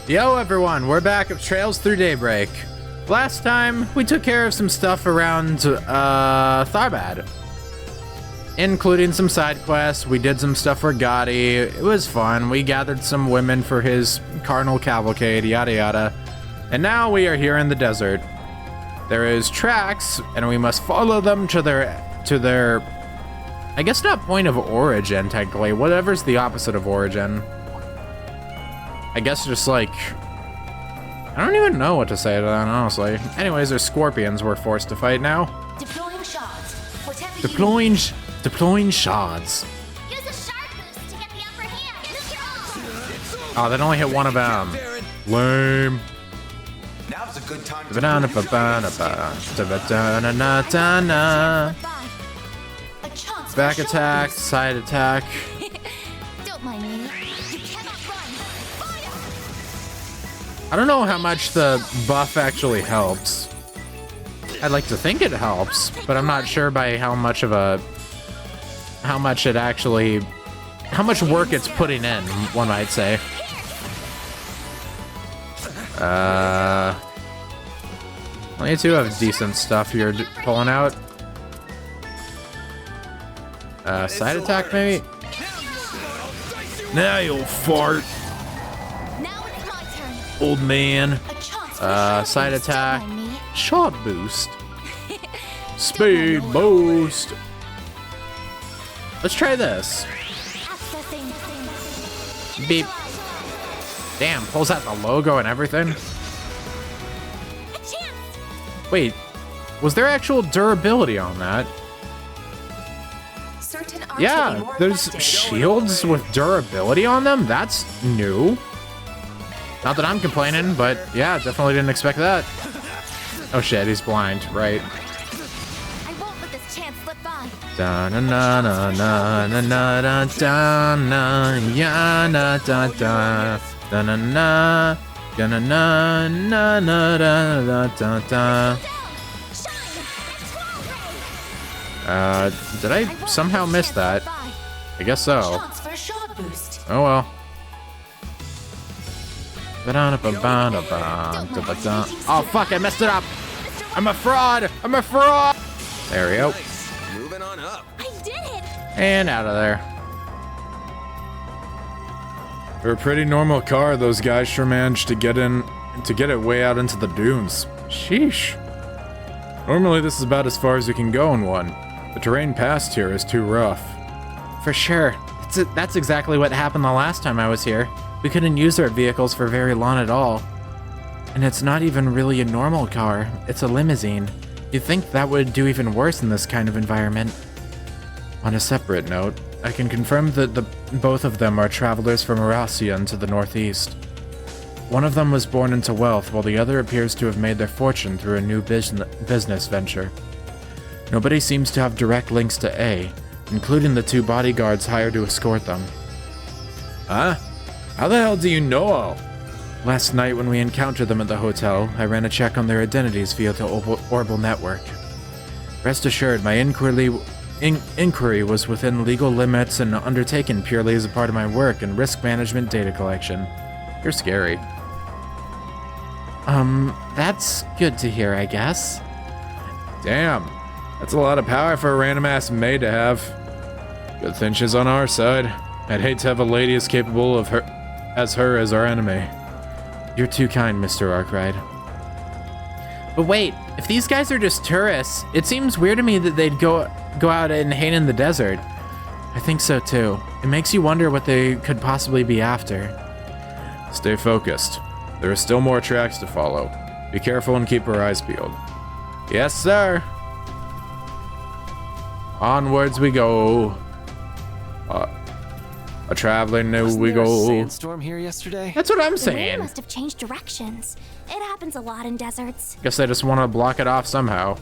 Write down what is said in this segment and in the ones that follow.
Yo everyone, we're back of Trails Through Daybreak. Last time, we took care of some stuff around Tharbad. Including some side quests, we did some stuff for Gotti. It was fun, we gathered some women for his carnal cavalcade, yada yada. And now we are here in the desert. There is tracks, and we must follow them to their, I guess not point of origin, technically. Whatever's the opposite of origin. I guess just like, I don't even know what to say to that, honestly. Anyways, there's scorpions we're forced to fight now. Deploying shards. Whatever Deploying shards. Use a shard boost to get the upper hand. Use your ult. Oh, that only hit one of them. Lame. Now's a good time to Back attack, side attack. Don't mind me. You cannot run. Fire! I don't know how much the buff actually helps. I'd like to think it helps, but I'm not sure by how much work it's putting in, one might say. Well, you two have decent stuff you're pulling out. Side attack, maybe? Now you'll fart, Now it's my turn. old man. A chance for Side attack. Don't mind me. Shot boost. Speed boost. Let's try this. Accessing. Beep. Damn, pulls out the logo and everything. A chance. Wait, was there actual durability on that? Certain arts will be Yeah, more there's effective. shields with durability on them? That's new. Not that I'm complaining, but yeah, definitely didn't expect that. Oh shit, he's blind, right. I won't let this chance slip by. Da na na na na na na da da na ya na da da da na na da na na na na da da da da. Did I somehow miss that? I guess so. Chance for a shard boost. Oh well. Oh fuck, I messed it up. I'm a fraud. I'm a fraud. There we go. moving on up. I did it. And out of there. For a pretty normal car, those guys sure managed to get it way out into the dunes. Sheesh. Normally this is about as far as you can go in one. The terrain past here is too rough. For sure. That's exactly what happened the last time I was here. We couldn't use our vehicles for very long at all. And it's not even really a normal car. It's a limousine. You'd think that would do even worse in this kind of environment. On a separate note, I can confirm that both of them are travelers from Eurasia to the northeast. One of them was born into wealth, while the other appears to have made their fortune through a new business venture. Nobody seems to have direct links to A, including the two bodyguards hired to escort them. Huh? How the hell do you know all? Last night when we encountered them at the hotel, I ran a check on their identities via the Orbital network. Rest assured, my inquiry was within legal limits and undertaken purely as a part of my work and risk management data collection. You're scary. That's good to hear, I guess. Damn, that's a lot of power for a random-ass maid to have. Good thing she's on our side. I'd hate to have a lady as capable of her as our enemy. You're too kind, Mr. Arkwright. But wait, if these guys are just tourists, it seems weird to me that they'd go out and hang in the desert. I think so too. It makes you wonder what they could possibly be after. Stay focused. There are still more tracks to follow. Be careful and keep our eyes peeled. Yes, sir. Onwards we go. A traveling new we Wasn't there a go. sandstorm here yesterday? That's what I'm The wind saying. must have changed directions. It happens a lot in deserts. Guess they just want to block it off somehow.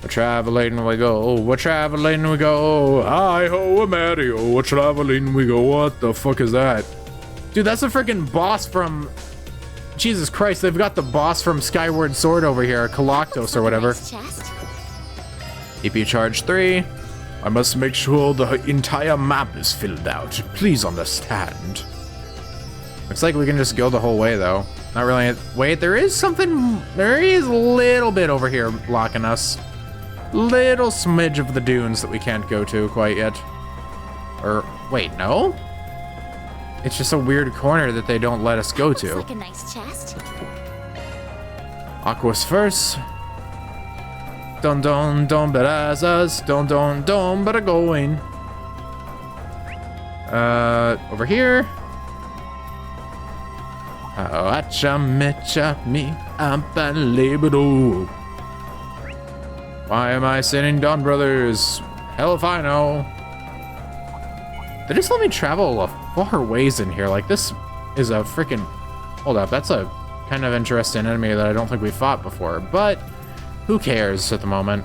We're traveling we go. We're traveling we go. Hi-ho, a Mario. We're traveling we go. What the fuck is that? Dude, that's a freaking boss from... Jesus Christ, they've got the boss from Skyward Sword over here, Kaloctos or whatever. Nice chest. EP charge 3. I must make sure the entire map is filled out. Please understand. Looks like we can just go the whole way, though. Not really. Wait, there is something. There is a little bit over here blocking us. Little smidge of the dunes that we can't go to quite yet. Or, wait, no? It's just a weird corner that they don't let us go to. Looks like a nice chest. Aqua's first. Dun dun dun berazas. Dun dun dun but going. Over here. Oh, acha mecha me unbelievable. Why am I sitting down, brothers? Hell if I know. They just let me travel a far ways in here. Like, this is a freaking... Hold up, that's a kind of interesting enemy that I don't think we fought before. But who cares at the moment?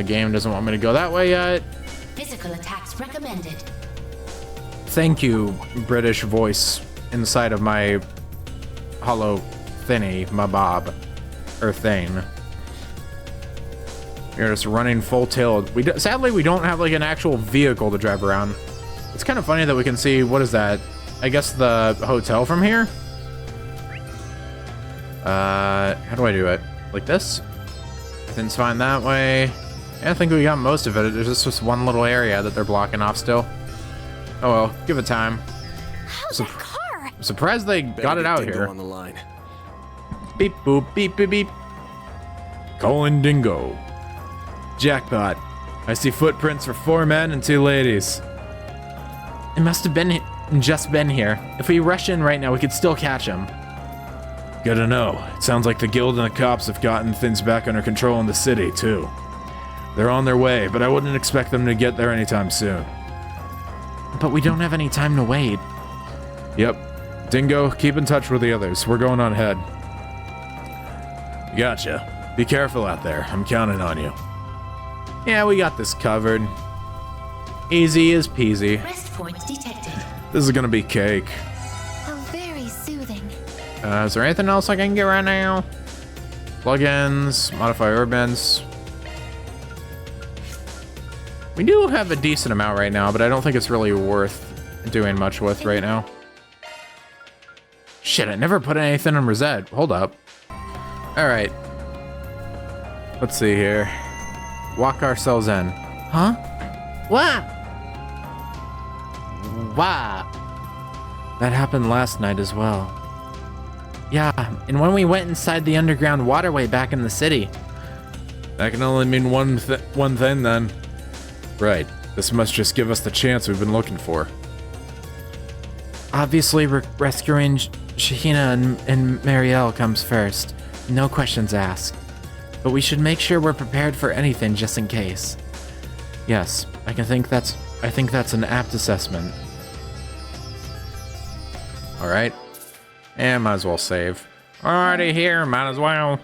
Game doesn't want me to go that way yet. Physical attacks recommended. Thank you, British voice inside of my hollow thinny, my bob, or thing. You're just running full tilt. Sadly, we don't have like an actual vehicle to drive around. It's kind of funny that we can see, what is that? I guess the hotel from here? How do I do it? Like this? Everything's fine that way. Yeah, I think we got most of it. There's just one little area that they're blocking off still. Oh well, give it time. How's that car? I'm surprised they got it out here. On the line. Beep boop, beep beep beep. Calling Dingo. Jackpot. I see footprints for 4 men and 2 ladies. It must have been just been here. If we rush in right now, we could still catch him. Good to know. It sounds like the guild and the cops have gotten things back under control in the city, too. They're on their way, but I wouldn't expect them to get there anytime soon. But we don't have any time to wait. Yep. Dingo, keep in touch with the others. We're going on ahead. Gotcha. Be careful out there. I'm counting on you. Yeah, we got this covered. Easy as peasy. Rest point detected. This is gonna be cake. How very soothing. Is there anything else I can get right now? Plugins, modify orbits. We do have a decent amount right now, but I don't think it's really worth doing much with right now. Shit, I never put anything in Rosette. Hold up. Alright. Let's see here. Walk ourselves in. Huh? What? Wow. That happened last night as well. Yeah, and when we went inside the underground waterway back in the city. That can only mean one thing then. Right. This must just give us the chance we've been looking for. Obviously, rescuing Shahina and Marielle comes first. No questions asked. But we should make sure we're prepared for anything just in case. Yes, I think that's an apt assessment. Alright. And might as well save. Alrighty here, might as well.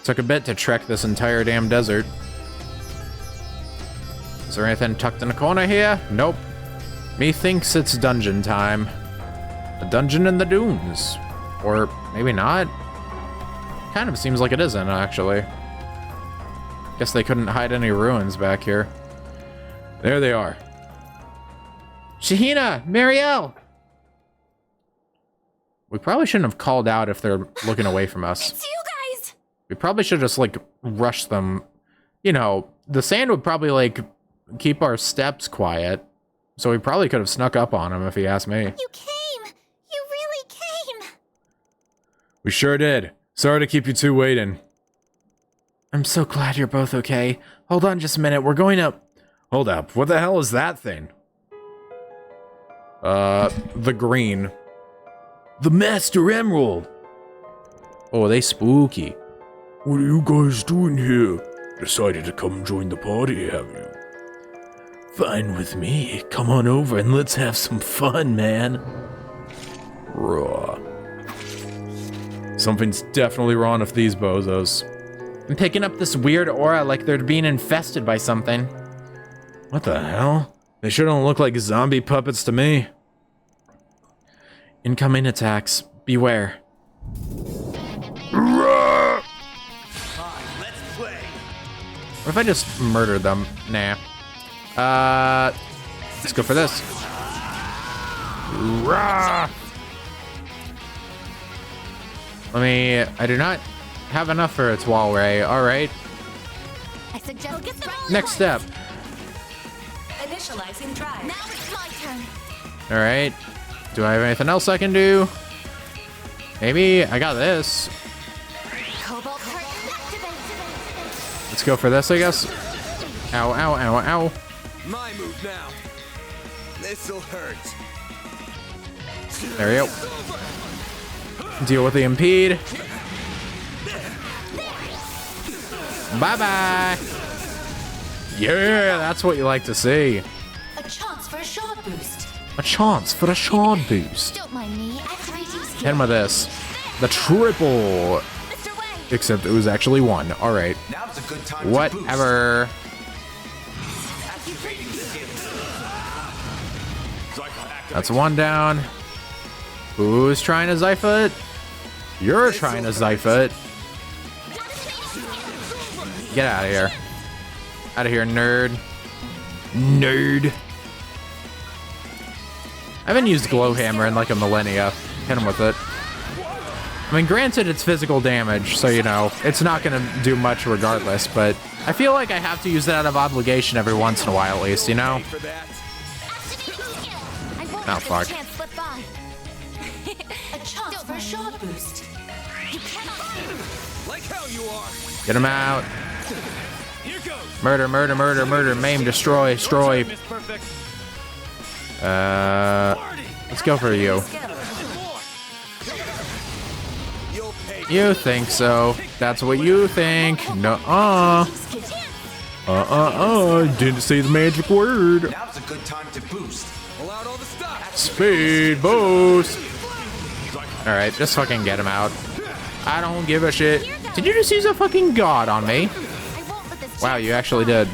Took a bit to trek this entire damn desert. Is there anything tucked in a corner here? Nope. Methinks it's dungeon time. A dungeon in the dunes. Or maybe not. Kind of seems like it isn't, actually. Guess they couldn't hide any ruins back here. There they are. Shahina! Marielle! We probably shouldn't have called out if they're looking away from us. It's you guys! We probably should just, like, rush them. You know, the sand would probably, like, keep our steps quiet. So we probably could have snuck up on him if he asked me. You came! You really came! We sure did. Sorry to keep you two waiting. I'm so glad you're both okay. Hold on just a minute. We're going up. Hold up. What the hell is that thing? The green. The Master Emerald. Oh, they spooky. What are you guys doing here? Decided to come join the party, have you? Fine with me. Come on over and let's have some fun, man. Raw. Something's definitely wrong with these bozos. I'm picking up this weird aura like they're being infested by something. What the hell? They sure don't look like zombie puppets to me. Incoming attacks. Beware. Fine, let's play. What if I just murdered them? Nah. Let's go for this. Rah! I do not have enough for a Twal Ray. Alright. I suggest get the ball. Next step. Initializing drive. Now it's my turn. Alright. Do I have anything else I can do? Maybe I got this. Cobalt curtain activate. Let's go for this, I guess. Ow, ow, ow, ow. My move now. This'll hurt. There we go. Deal with the impede. Bye-bye. Yeah, that's what you like to see. A chance for a shard boost. A chance for a shard boost. Don't mind me. Activating Hit skill. him with this. The triple. Mr. Way. Except it was actually one. Alright. Now's a good time to Whatever. boost. Activating skill. That's one down. Who's trying to Zypha it? You're trying to Zypha it. Get out of here. Out of here, nerd. Nerd. I haven't used Glowhammer in like a millennia. Hit him with it. I mean, granted, it's physical damage, so you know, it's not gonna do much regardless, but I feel like I have to use that out of obligation every once in a while at least, you know? For that. Activating skill. I won't Oh, let fuck. this chance slip by. A chance for a shard boost. You cannot. Like how you are. Get him out. Here goes. Murder, murder, murder, murder, maim, destroy, destroy. Miss Perfect. Let's go for you. You'll pay. You think so. That's what you think. No, didn't say the magic word. Now's a good time to boost. Pull out all the stops. Speed boost. Alright, just fucking get him out. I don't give a shit. Did you just use a fucking god on me? I won't let this Wow, chance you slip actually by. did.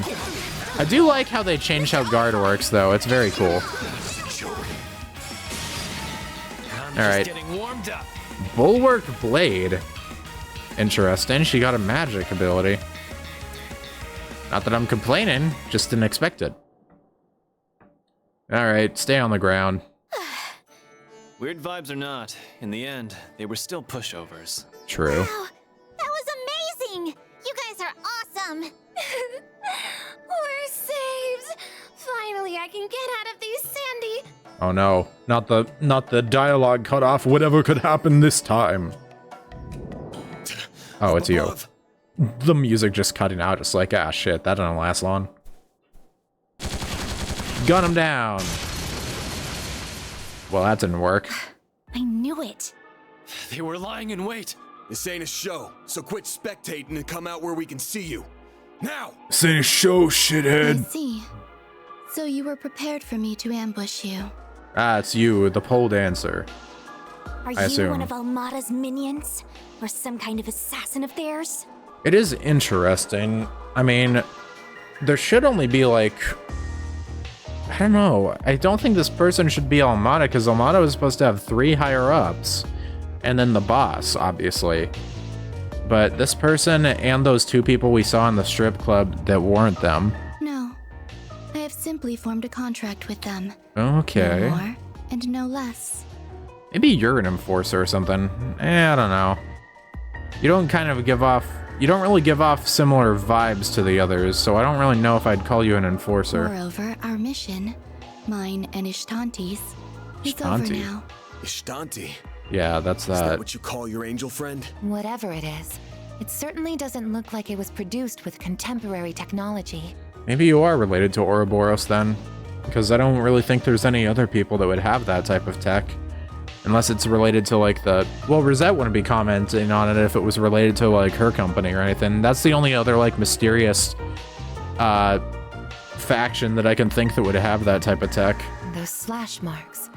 I do like how they changed how guard works, though. It's very cool. Alright. Getting warmed up. Bulwark Blade. Interesting. She got a magic ability. Not that I'm complaining, just didn't expect it. Alright, stay on the ground. Weird vibes or not, in the end, they were still pushovers. True. Wow, that was amazing. You guys are awesome. We're saved. Finally, I can get out of these sandy. Oh no, not the dialogue cut off. Whatever could happen this time. Oh, it's you. Above. The music just cutting out, just like, ah, shit, that didn't last long. Gun him down. Well, that didn't work. I knew it. They were lying in wait. This ain't a show, so quit spectating and come out where we can see you. Now! This ain't a show, I shithead. see. So you were prepared for me to ambush you. Ah, it's you, the pole dancer. Are I you assume. one of Almada's minions? Or some kind of assassin of theirs? It is interesting. I mean, there should only be like... I don't know. I don't think this person should be Almada, because Almada was supposed to have 3 higher-ups. And then the boss, obviously. But this person and those 2 people we saw in the strip club that weren't them. No. I have simply formed a contract with them. Okay. No more and no less. Maybe you're an enforcer or something. I don't know. You don't really give off similar vibes to the others, so I don't really know if I'd call you an enforcer. Moreover, our mission, mine and Ishtanti's, is over Ishtanti? now. Ishtanti. Yeah, that's Is that that. what you call your angel friend? Whatever it is, it certainly doesn't look like it was produced with contemporary technology. Maybe you are related to Ouroboros then, because I don't really think there's any other people that would have that type of tech. Unless it's related to like the... Well, Rosette wouldn't be commenting on it if it was related to like her company or anything. That's the only other like mysterious faction that I can think that would have that type of tech. Those slash marks,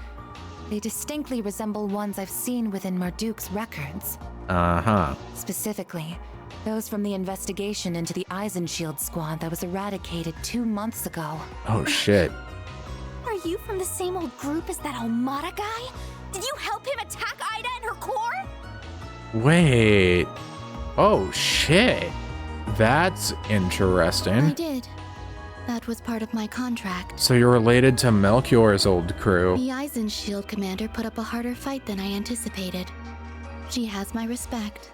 they distinctly resemble ones I've seen within Marduk's records. Uh-huh. Specifically, those from the investigation into the Eisenshield squad that was eradicated 2 months ago. Oh shit. Are you from the same old group as that Almada guy? Did you help him attack Ida and her core? Wait. Oh shit. That's I interesting. did. That was part of my contract. So you're related to Melchior's old crew. The Eisenshield commander put up a harder fight than I anticipated. She has my respect.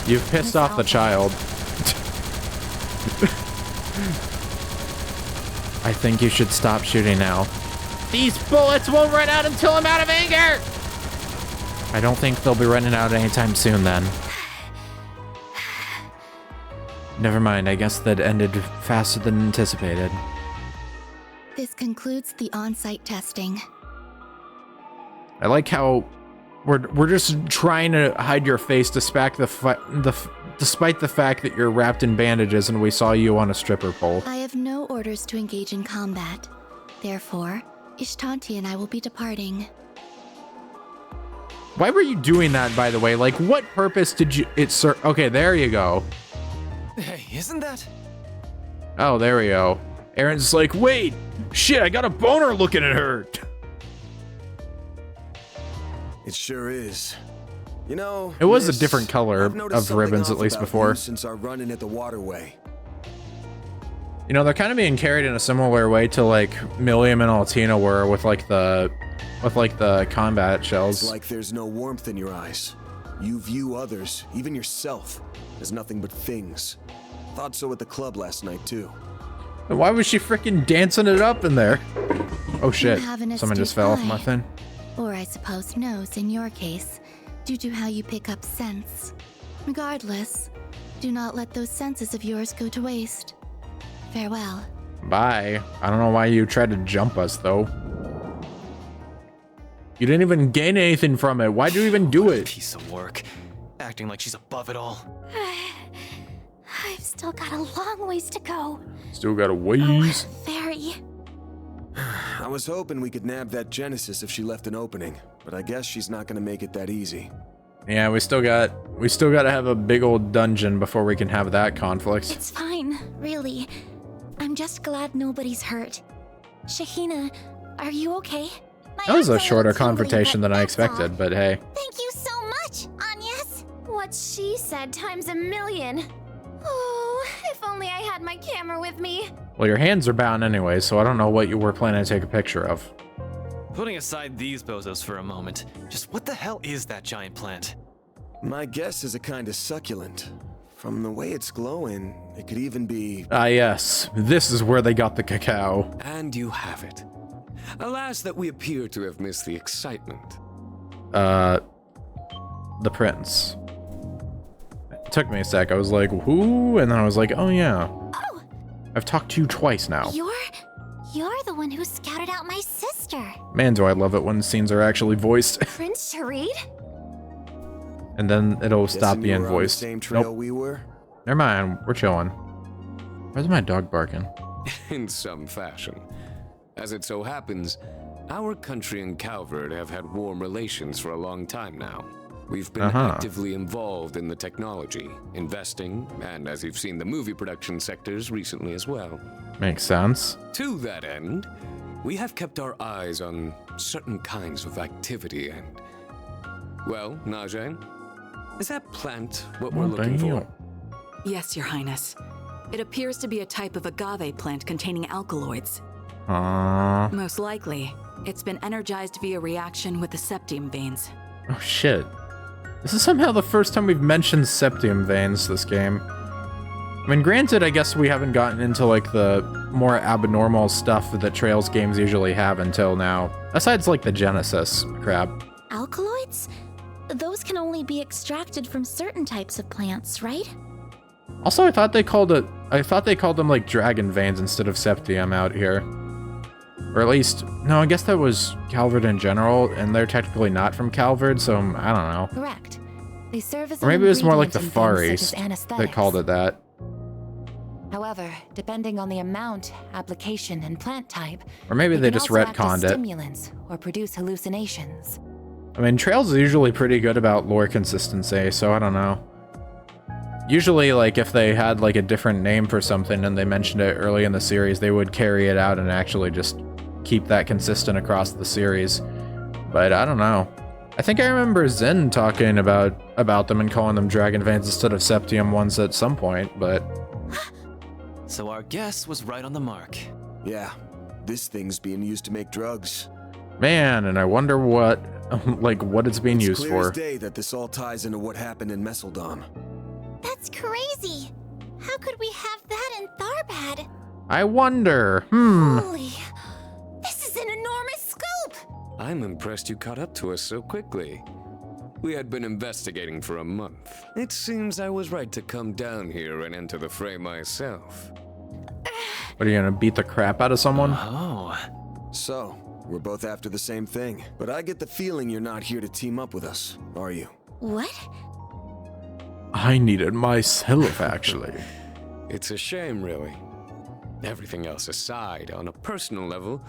You've pissed off the child. I think you should stop shooting now. These bullets won't run out until I'm out of anger! I don't think they'll be running out anytime soon then. Never mind, I guess that ended faster than anticipated. This concludes the on-site testing. I like how we're just trying to hide your face despite the fact that you're wrapped in bandages and we saw you on a stripper pole. I have no orders to engage in combat. Therefore, Ishtanti and I will be departing. Why were you doing that, by the way? Like, what purpose did you... Okay, there you go. Hey, isn't that? Oh, there we go. Aaron's like, wait, shit, I got a boner looking at her. It sure is. You know, It was a Miss, different color I've noticed of something ribbons, at off least about before. you since our run-in at the waterway. You know, they're kind of being carried in a similar way to like Milliam and Altina were with like the combat shells. It's like there's no warmth in your eyes. You view others, even yourself, as nothing but things. Thought so at the club last night too. Why was she freaking dancing it up in there? Oh shit! have an Someone just astute fell off eye. my thing. Or I suppose nose in your case, due to how you pick up scents. Regardless, do not let those senses of yours go to waste. Farewell. Bye. I don't know why you tried to jump us though. You didn't even gain anything from it. Why'd you even do it? Piece of work. Acting like she's above it all. I've still got a long ways to go. Still got a ways. Very. I was hoping we could nab that Genesis if she left an opening, but I guess she's not gonna make it that easy. Yeah, we still got to have a big old dungeon before we can have that conflict. It's fine, really. I'm just glad nobody's hurt. Shahina, are you okay? That was a shorter confrontation than I expected, but hey. Thank you so much, Agnes. What she said times a million. Oh, if only I had my camera with me. Well, your hands are bound anyway, so I don't know what you were planning to take a picture of. Putting aside these bozos for a moment, just what the hell is that giant plant? My guess is a kind of succulent. From the way it's glowing, it could even be... Ah yes, this is where they got the cacao. And you have it. Alas, that we appear to have missed the excitement. The prince. It took me a sec, I was like, who? And then I was like, oh yeah. Oh, I've talked to you twice now. You're the one who scouted out my sister. Man, do I love it when scenes are actually voiced. Prince Sharid? And then it'll stop Guessing you being were on the voiced. same trail Nope. we were? Never mind, we're chilling. Where's my dog barking? In some fashion. As it so happens, our country and Calvert have had warm relations for a long time now. We've been actively involved in the technology, investing, and as you've seen, the movie production sectors recently as well. Makes sense. To that end, we have kept our eyes on certain kinds of activity and... Well, Najee, is that plant what we're looking for? Yes, Your Highness. It appears to be a type of agave plant containing alkaloids. Most likely, it's been energized via reaction with the septium veins. Oh shit. This is somehow the first time we've mentioned septium veins this game. I mean, granted, I guess we haven't gotten into like the more abnormal stuff that Trails games usually have until now. Besides like the Genesis crap. Alkaloids? Those can only be extracted from certain types of plants, right? Also, I thought they called them like dragon veins instead of septium out here. Or at least, no, I guess that was Calvert in general, and they're technically not from Calvert, so I don't know. Correct. They serve as Or maybe it was more like the ingredient in Far things East such as that anesthetics. called it that. However, depending on the amount, application, and plant type, Or maybe they can just also act as retconned it. stimulants or produce hallucinations. I mean, Trails is usually pretty good about lore consistency, so I don't know. Usually, like, if they had, like, a different name for something and they mentioned it early in the series, they would carry it out and actually just keep that consistent across the series. But I don't know. I think I remember Zen talking about them and calling them Dragon Veins instead of Septium ones at some point, but... So our guess was right on the mark. Yeah, this thing's being used to make drugs. Man, and I wonder what, like, what it's being used Clear for. as day that this all ties into what happened in Messeldon. That's crazy. How could we have that in Tharbad? I wonder, Holy, this is an enormous scoop! I'm impressed you caught up to us so quickly. We had been investigating for a month. It seems I was right to come down here and enter the fray myself. What, are you gonna beat the crap out of someone? Oh. So, we're both after the same thing. But I get the feeling you're not here to team up with us, are you? What? I needed myself, actually. It's a shame, really. Everything else aside, on a personal level,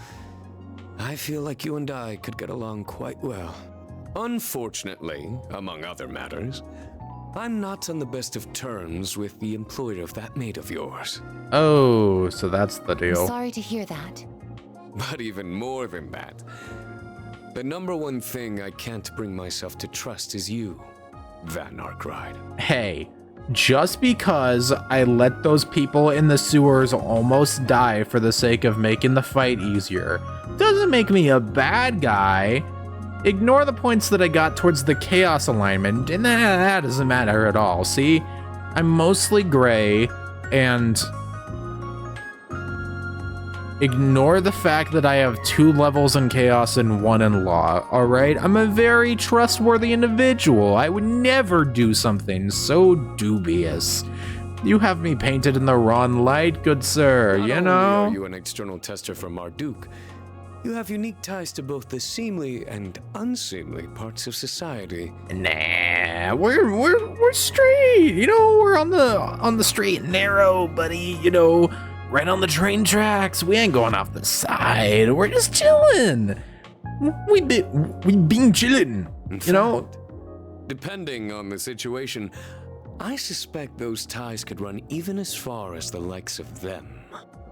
I feel like you and I could get along quite well. Unfortunately, among other matters, I'm not on the best of terms with the employer of that mate of yours. Oh, so that's the I'm deal. sorry to hear that. But even more than that, the number one thing I can't bring myself to trust is you, Van Arkride. Hey, just because I let those people in the sewers almost die for the sake of making the fight easier, doesn't make me a bad guy. Ignore the points that I got towards the Chaos alignment, and that doesn't matter at all. See, I'm mostly gray, and ignore the fact that I have 2 levels in Chaos and 1 in Law, alright? I'm a very trustworthy individual. I would never do something so dubious. You have me painted in the wrong light, good sir, Not you only know? are you an external tester for Marduk, you have unique ties to both the seemly and unseemly parts of society. Nah, we're straight. You know, we're on the straight and narrow, buddy. You know, right on the train tracks. We ain't going off the side. We're just chilling. We been chilling. You know. Depending on the situation, I suspect those ties could run even as far as the likes of them.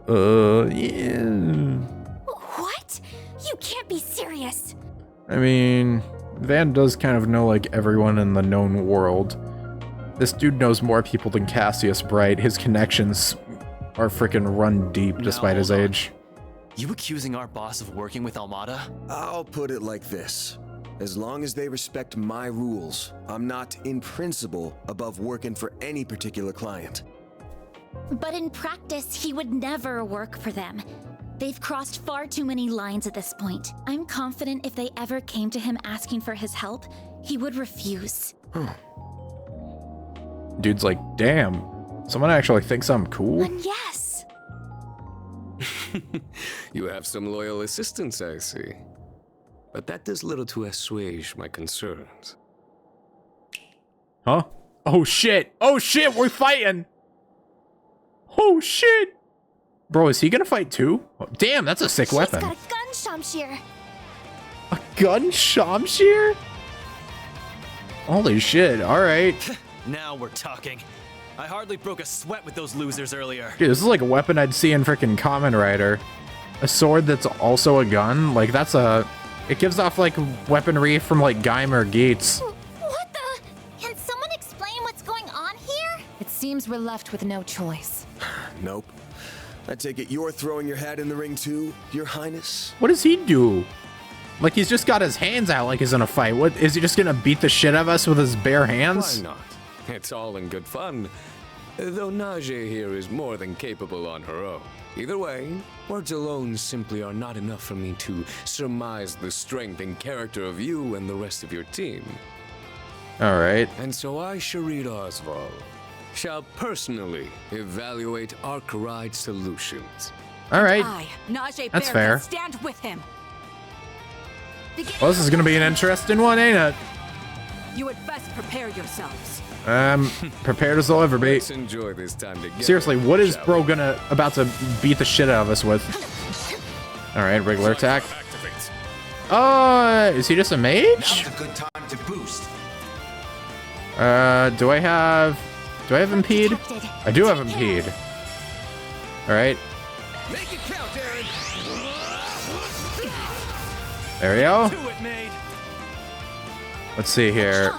Yeah. What? You can't be serious. I mean, Van does kind of know like everyone in the known world. This dude knows more people than Cassius Bright. His connections are freaking run deep despite his age. You accusing our boss of working with Almada? I'll put it like this. As long as they respect my rules, I'm not, in principle, above working for any particular client. But in practice, he would never work for them. They've crossed far too many lines at this point. I'm confident if they ever came to him asking for his help, he would refuse. Dude's like, damn, someone actually thinks I'm cool? And yes! You have some loyal assistants, I see. But that does little to assuage my concerns. Huh? Oh shit! Oh shit, we're fighting! Oh shit! Bro, is he gonna fight too? Oh, damn, that's a sick weapon. She's got a gun, Shamshir. A gun Shamshir? Holy shit, alright. Now we're talking. I hardly broke a sweat with those losers earlier. Dude, this is like a weapon I'd see in freaking Kamen Rider. A sword that's also a gun? Like, that's a... It gives off, like, weaponry from, like, Geimer Gates. What the? Can someone explain what's going on here? It seems we're left with no choice. Nope. I take it you're throwing your hat in the ring too, Your Highness? What does he do? Like, he's just got his hands out like he's in a fight. What, is he just gonna beat the shit out of us with his bare hands? Why not? It's all in good fun. Though Najee here is more than capable on her own. Either way, words alone simply are not enough for me to surmise the strength and character of you and the rest of your team. Alright. And so I, Sharid Oswald, shall personally evaluate Arkwright's solutions. Alright. I, Najee That's Bear, fair. stand with him. Well, this is gonna be an interesting one, ain't it? You had best prepare yourselves. Prepared as they'll ever be. Let's enjoy this time together. Seriously, what is shall bro we? about to beat the shit out of us with? Alright, regular attack. Is he just a mage? Now's a good time to boost. Do I have impede? Detected. I do have impede. Alright. Make it count, Aaron. There we go. Do it, mate. Let's see here.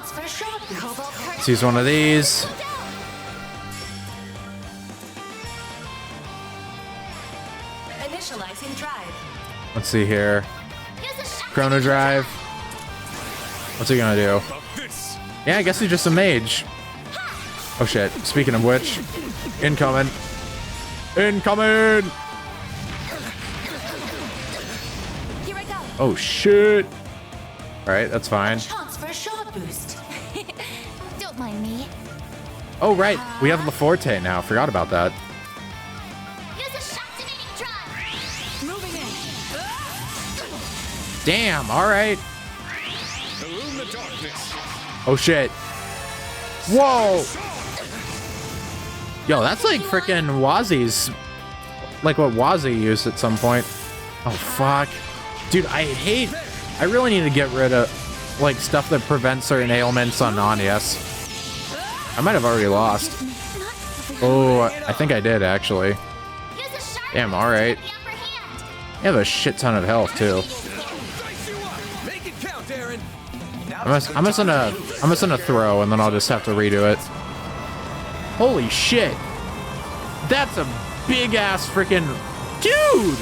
Let's use one of these. Initializing drive. Let's see here. Chrono Drive. What's he gonna do? Yeah, I guess he's just a mage. Oh shit. Speaking of which, incoming. Incoming! Here I go. Oh shit. Alright, that's fine. Chance for a shot boost. Don't mind me. Oh right, we have LaForte now. Forgot about that. Use a shock-donating drive. Moving in. Damn, alright. Illume the darkness. Oh shit. Whoa! Yo, that's like freaking Wazi's. Like what Wazi used at some point. Oh fuck. Dude, I really need to get rid of like stuff that prevents certain ailments on non-yes. I might have already lost. Oh, I think I did actually. Damn, alright. I have a shit ton of health too. Make it count, Aaron. I'm just gonna throw and then I'll just have to redo it. Holy shit. That's a big ass freaking dude.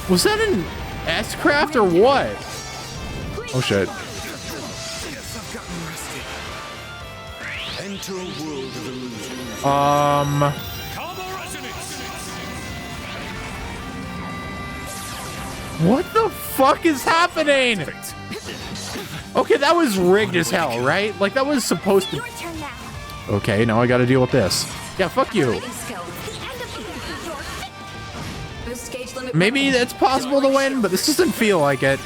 Was that an S-craft or what? Oh shit. Guess I've gotten rusty. Enter a world of illusion. Combo resonance. What the fuck is happening? Okay, that was rigged as hell, right? Like that was supposed to. Your turn now. Okay, now I gotta deal with this. Yeah, fuck you. Boost gauge limit. Maybe it's possible to win, but this doesn't feel like it.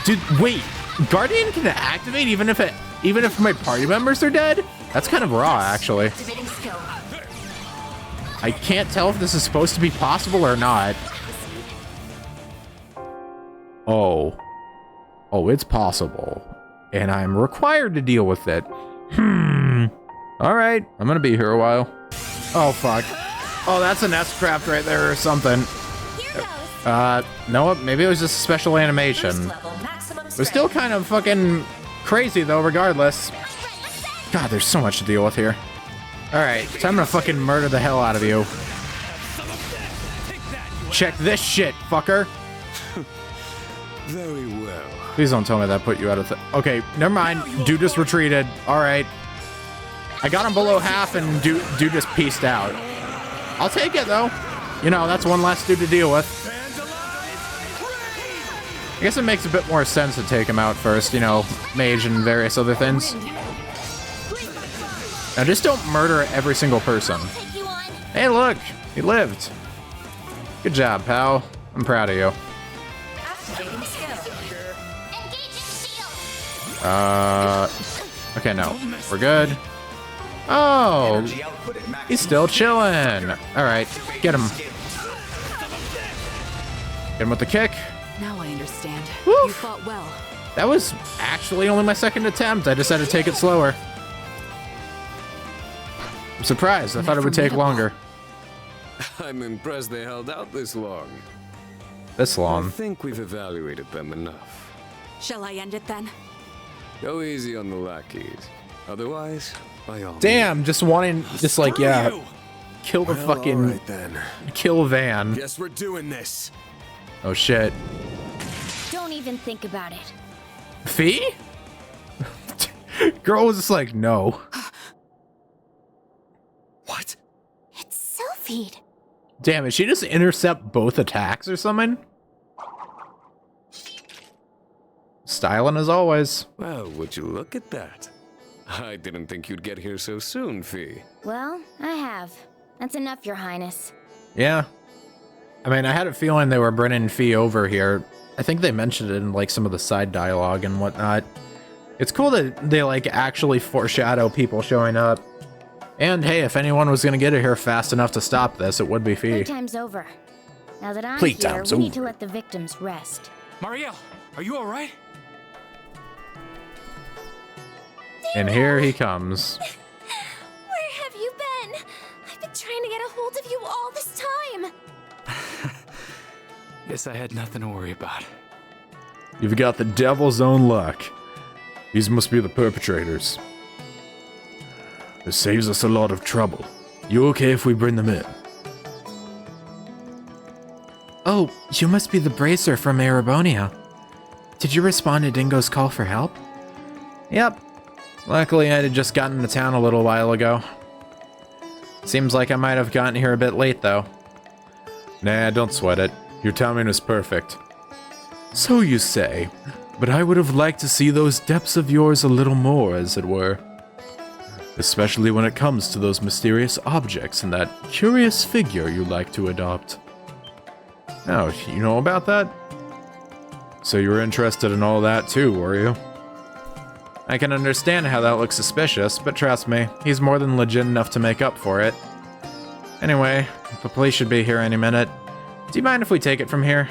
Dude, wait. Guardian can activate even if my party members are dead? That's kind of raw, actually. Activating skill. I can't tell if this is supposed to be possible or not. Oh. Oh, it's possible. And I'm required to deal with it. Alright, I'm gonna be here a while. Oh, fuck. Oh, that's an S-craft right there or something. Here goes. No, maybe it was just a special animation. It was still kind of fucking crazy, though, regardless. God, there's so much to deal with here. Alright, so I'm gonna fucking murder the hell out of you. Check this shit, fucker. Very well. Please don't tell me that put you out of okay, never mind. Dude just retreated. Alright. I got him below half and dude just pieced out. I'll take it, though. You know, that's one less dude to deal with. I guess it makes a bit more sense to take him out first, you know, mage and various other things. Now just don't murder every single person. Take you on. Hey, look, he lived. Good job, pal. I'm proud of you. Activating skill. Engaging shield. Okay, no, we're good. Oh, Energy output at max. he's still chilling. All right, get him. Get him with the kick. Now I understand. Woo. You fought well. That was actually only my second attempt. I just had to take it slower. I'm surprised. I thought it would take longer. I'm impressed they held out this long. This I long. think we've evaluated them enough. Shall I end it then? Go easy on the lackeys. Otherwise, by all Damn, just wanting, just like, yeah, kill the fucking, Alright then. kill Van. Guess we're doing this. Oh shit. Don't even think about it. Fee? Girl was just like, no. What? It's Sylphid. Damn, did she just intercept both attacks or something? Styling as always. Well, would you look at that? I didn't think you'd get here so soon, Fee. Well, I have. That's enough, Your Highness. Yeah. I mean, I had a feeling they were bringing Fee over here. I think they mentioned it in, like, some of the side dialogue and whatnot. It's cool that they, like, actually foreshadow people showing up. And, hey, if anyone was gonna get it here fast enough to stop this, it would be Fee. Playtime's over. Now that I'm here, Playtime's we need to over. let the victims rest. Marielle, are you alright? And here he comes. Where have you been? I've been trying to get a hold of you all this time. Guess I had nothing to worry about. You've got the devil's own luck. These must be the perpetrators. This saves us a lot of trouble. You okay if we bring them in? Oh, you must be the Bracer from Erebonia. Did you respond to Dingo's call for help? Yep. Luckily, I had just gotten to town a little while ago. Seems like I might have gotten here a bit late, though. Nah, don't sweat it. Your timing is perfect. So you say, but I would have liked to see those depths of yours a little more, as it were. Especially when it comes to those mysterious objects and that curious figure you like to adopt. Oh, you know about that? So you were interested in all that too, were you? I can understand how that looks suspicious, but trust me, he's more than legit enough to make up for it. Anyway, the police should be here any minute. Do you mind if we take it from here?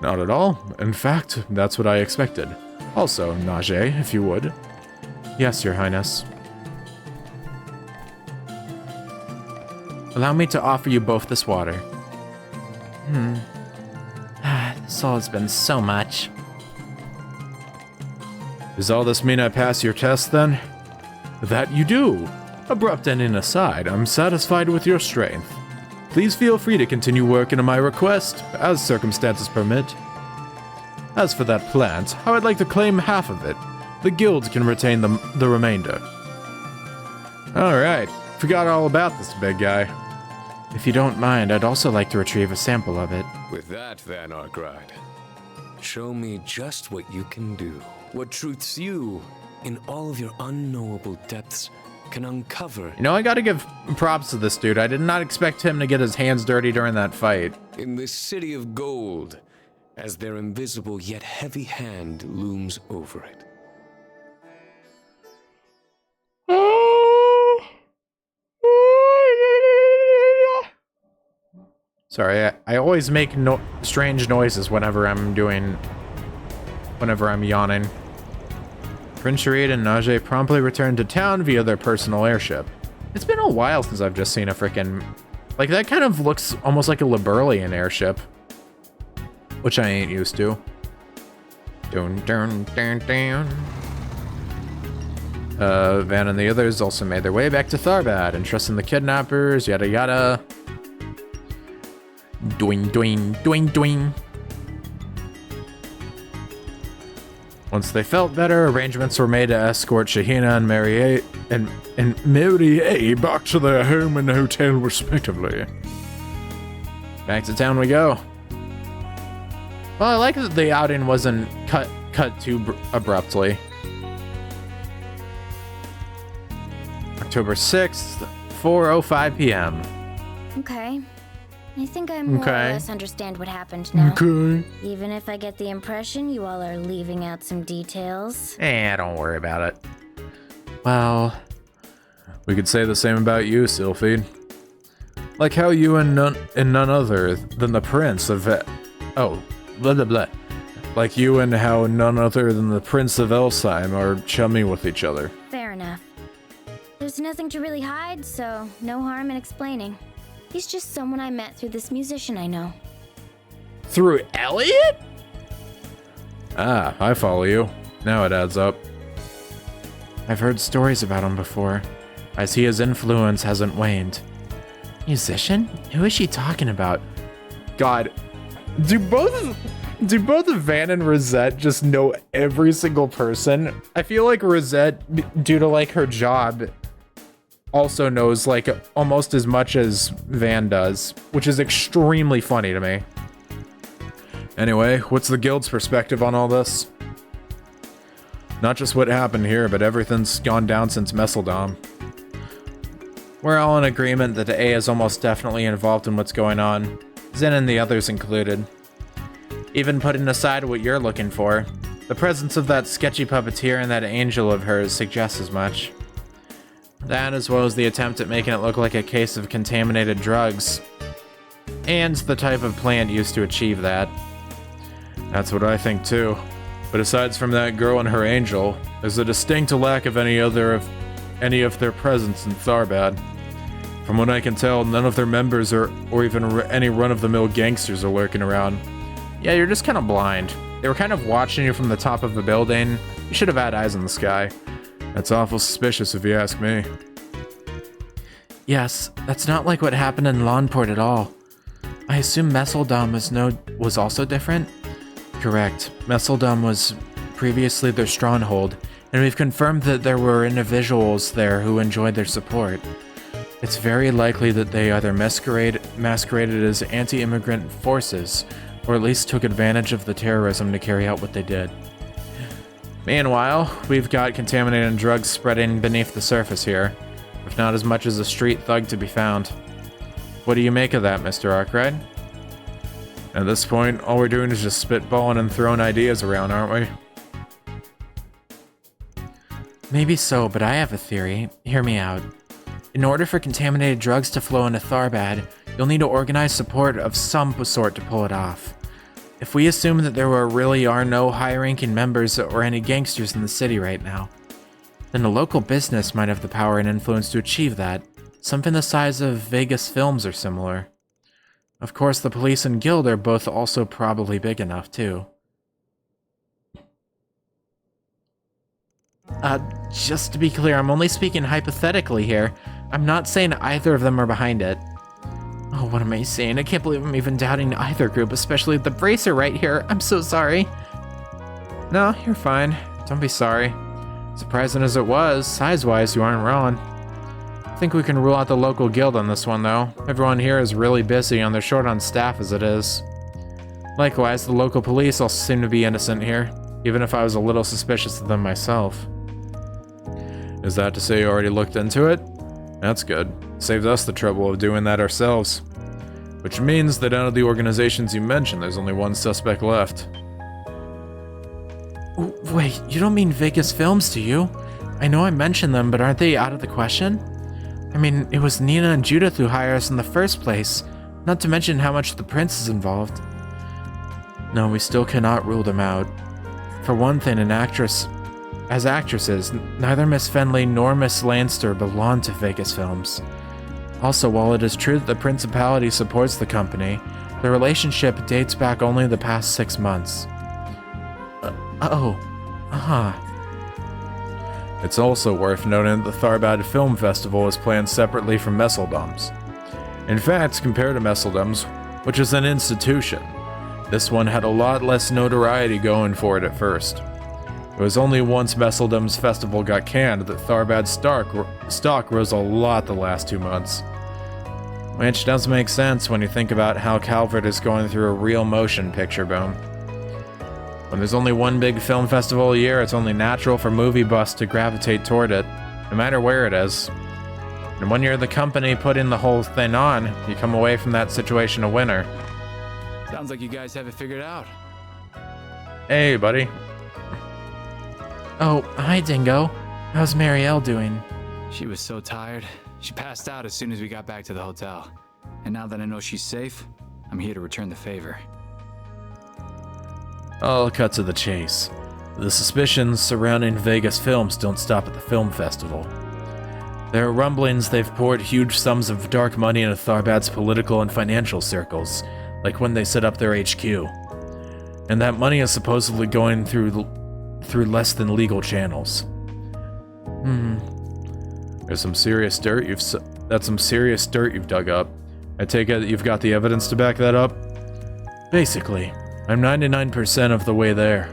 Not at all. In fact, that's what I expected. Also, Najee, if you would. Yes, Your Highness. Allow me to offer you both this water. This all has been so much. Does all this mean I pass your test, then? That you do. Abrupt ending aside, I'm satisfied with your strength. Please feel free to continue working on my request, as circumstances permit. As for that plant, I would like to claim half of it. The guild can retain the remainder. Alright, forgot all about this big guy. If you don't mind, I'd also like to retrieve a sample of it. With that, Van Arkride, show me just what you can do. What truths you, in all of your unknowable depths, can uncover. You know, I gotta give props to this dude. I did not expect him to get his hands dirty during that fight. In this city of gold, as their invisible yet heavy hand looms over it. Sorry, I always make strange noises whenever I'm yawning. Prince Sharid and Najee promptly returned to town via their personal airship. It's been a while since I've just seen a frickin'... Like, that kind of looks almost like a Liberlian airship. Which I ain't used to. Dun, dun, dun, dun. Van and the others also made their way back to Tharbad, entrusting the kidnappers, yada yada. Doing, doing, doing, doing. Once they felt better, arrangements were made to escort Shahina and Marie back to their home and hotel respectively. Back to town we go. Well, I like that the outing wasn't cut too abruptly. October 6th, 4:05 p.m. Okay. I think I more or less understand what happened now. Okay. Even if I get the impression you all are leaving out some details. Don't worry about it. Well, we could say the same about you, Sylphie. Like how you and none other than the Prince of... blah, blah, blah. Like you and how none other than the Prince of Elsheim are chummy with each other. Fair enough. There's nothing to really hide, so no harm in explaining. He's just someone I met through this musician I know. Through Elliot? Ah, I follow you. Now it adds up. I've heard stories about him before. I see his influence hasn't waned. Musician? Who is she talking about? God, do both of Van and Rosette just know every single person? I feel like Rosette, due to like her job, also knows like almost as much as Van does, which is extremely funny to me. Anyway, what's the guild's perspective on all this? Not just what happened here, but everything's gone down since Messeldom. We're all in agreement that A is almost definitely involved in what's going on, Zen and the others included. Even putting aside what you're looking for, the presence of that sketchy puppeteer and that angel of hers suggests as much. That, as well as the attempt at making it look like a case of contaminated drugs. And the type of plant used to achieve that. That's what I think too. But aside from that girl and her angel, there's a distinct lack of any of their presence in Tharbad. From what I can tell, none of their members or even any run-of-the-mill gangsters are lurking around. Yeah, you're just kind of blind. They were kind of watching you from the top of the building. You should have had eyes in the sky. That's awful suspicious if you ask me. Yes, that's not like what happened in Lawnport at all. I assume Messeldom was also different? Correct. Messeldom was previously their stronghold, and we've confirmed that there were individuals there who enjoyed their support. It's very likely that they either masqueraded as anti-immigrant forces, or at least took advantage of the terrorism to carry out what they did. Meanwhile, we've got contaminated drugs spreading beneath the surface here, if not as much as a street thug to be found. What do you make of that, Mr. Arkwright? At this point, all we're doing is just spitballing and throwing ideas around, aren't we? Maybe so, but I have a theory. Hear me out. In order for contaminated drugs to flow into Tharbad, you'll need to organize support of some sort to pull it off. If we assume that there really are no high-ranking members or any gangsters in the city right now, then a local business might have the power and influence to achieve that. Something the size of Vegas Films or similar. Of course, the police and guild are both also probably big enough, too. Just to be clear, I'm only speaking hypothetically here. I'm not saying either of them are behind it. Oh, what am I saying? I can't believe I'm even doubting either group, especially the Bracer right here. I'm so sorry. No, you're fine. Don't be sorry. Surprising as it was, size-wise, you aren't wrong. I think we can rule out the local guild on this one, though. Everyone here is really busy and they're short on staff as it is. Likewise, the local police also seem to be innocent here, even if I was a little suspicious of them myself. Is that to say you already looked into it? That's good. Saves us the trouble of doing that ourselves. Which means that out of the organizations you mentioned, there's only one suspect left. Wait, you don't mean Vegas Films, do you? I know I mentioned them, but aren't they out of the question? I mean, it was Nina and Judith who hired us in the first place, not to mention how much the prince is involved. No, we still cannot rule them out. For one thing, as actresses, neither Miss Fenley nor Miss Lanster belong to Vegas Films. Also, while it is true that the Principality supports the company, the relationship dates back only the past 6 months. It's also worth noting that the Tharbad Film Festival is planned separately from Messeldom's. In fact, compared to Messeldom's, which is an institution, this one had a lot less notoriety going for it at first. It was only once Messeldom's festival got canned that Tharbad's stock rose a lot the last 2 months. Which does make sense when you think about how Calvert is going through a real motion picture boom. When there's only one big film festival a year, it's only natural for movie buffs to gravitate toward it, no matter where it is. And when you're the company putting the whole thing on, you come away from that situation a winner. Sounds like you guys have it figured out. Hey, buddy. Oh, hi, Dingo. How's Marielle doing? She was so tired. She passed out as soon as we got back to the hotel. And now that I know she's safe, I'm here to return the favor. I'll cut to the chase. The suspicions surrounding Vegas Films don't stop at the film festival. There are rumblings they've poured huge sums of dark money into Tharbad's political and financial circles, like when they set up their HQ. And that money is supposedly going through less than legal channels. There's some serious dirt that's some serious dirt you've dug up. I take it you've got the evidence to back that up? Basically, I'm 99% of the way there.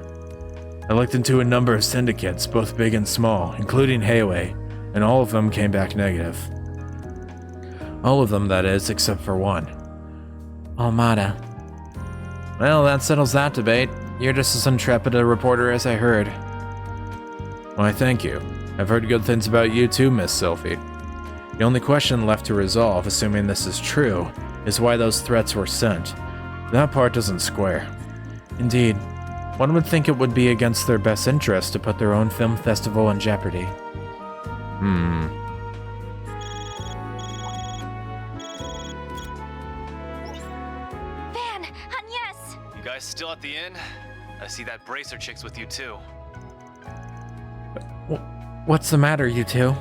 I looked into a number of syndicates, both big and small, including Hayway, and all of them came back negative. All of them, that is, except for one. Almada. Well, that settles that debate. You're just as intrepid a reporter as I heard. Why, thank you. I've heard good things about you too, Miss Sylphie. The only question left to resolve, assuming this is true, is why those threats were sent. That part doesn't square. Indeed. One would think it would be against their best interest to put their own film festival in jeopardy. Van, Agnes! You guys still at the inn? I see that Bracer chick's with you too. What's the matter, you two?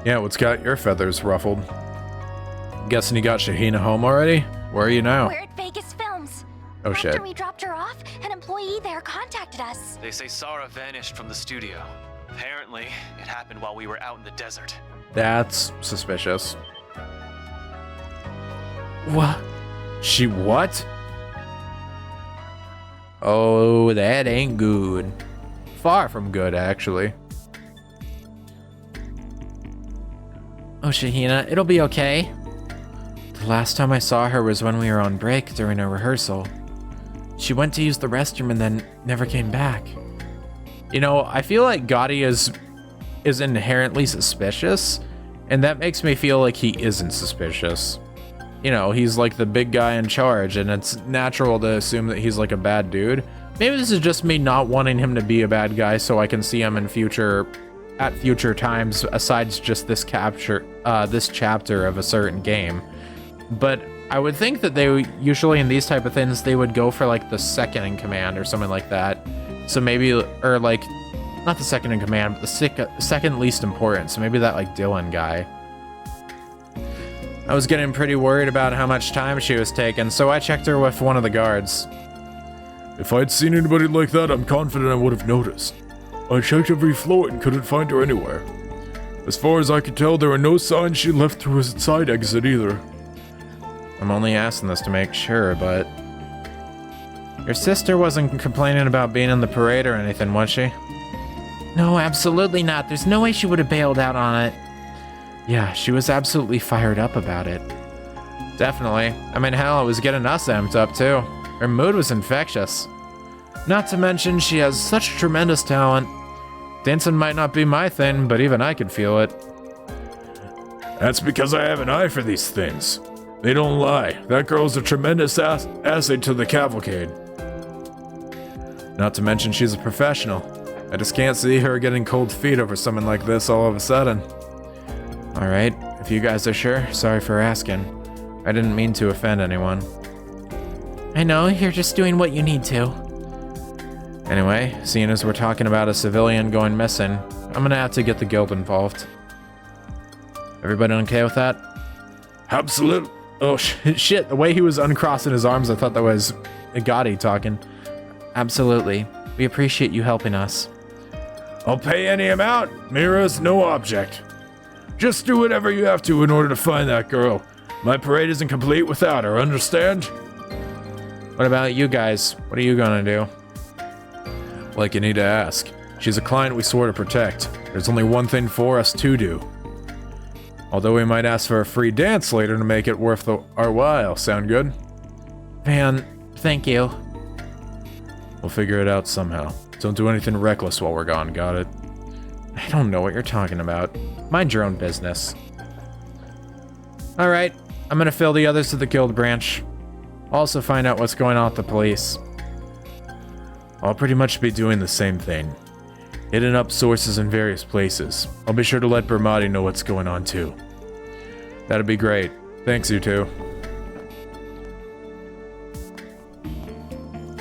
Yeah, what's got your feathers ruffled? Guessing you got Shahina home already? Where are you now? We're at Vegas Films. Oh shit. After we dropped her off, an employee there contacted us. They say Sarah vanished from the studio. Apparently, it happened while we were out in the desert. That's suspicious. What? She what? Oh, that ain't good. Far from good, actually. Oh, Shahina, it'll be okay. The last time I saw her was when we were on break during a rehearsal. She went to use the restroom and then never came back. You know, I feel like Gotti is inherently suspicious, and that makes me feel like he isn't suspicious. You know, he's like the big guy in charge, and it's natural to assume that he's like a bad dude. Maybe this is just me not wanting him to be a bad guy so I can see him in future times, asides just this chapter of a certain game. But I would think that they usually in these type of things, they would go for like the second in command or something like that. So maybe, or like, not the second in command, but the second least important. So maybe that like Dylan guy. I was getting pretty worried about how much time she was taking, so I checked her with one of the guards. If I'd seen anybody like that, I'm confident I would have noticed. I checked every floor and couldn't find her anywhere. As far as I could tell, there were no signs she left through a side exit either. I'm only asking this to make sure, but... Your sister wasn't complaining about being in the parade or anything, was she? No, absolutely not. There's no way she would have bailed out on it. Yeah, she was absolutely fired up about it. Definitely. I mean, hell, it was getting us amped up, too. Her mood was infectious. Not to mention, she has such tremendous talent. Dancing might not be my thing, but even I could feel it. That's because I have an eye for these things. They don't lie. That girl's a tremendous asset to the cavalcade. Not to mention, she's a professional. I just can't see her getting cold feet over something like this all of a sudden. Alright, if you guys are sure, sorry for asking. I didn't mean to offend anyone. I know, you're just doing what you need to. Anyway, seeing as we're talking about a civilian going missing, I'm gonna have to get the guild involved. Everybody okay with that? Absolutely. Oh shit, the way he was uncrossing his arms, I thought that was Gotti talking. Absolutely. We appreciate you helping us. I'll pay any amount. Mira's no object. Just do whatever you have to in order to find that girl. My parade isn't complete without her, understand? What about you guys? What are you gonna do? Like you need to ask. She's a client we swore to protect. There's only one thing for us to do. Although we might ask for a free dance later to make it worth our while. Sound good? Man, thank you. We'll figure it out somehow. Don't do anything reckless while we're gone, got it? I don't know what you're talking about. Mind your own business. Alright, I'm gonna fill the others to the guild branch. Also find out what's going on with the police. I'll pretty much be doing the same thing. Hitting up sources in various places. I'll be sure to let Bermati know what's going on too. That'd be great. Thanks, you two.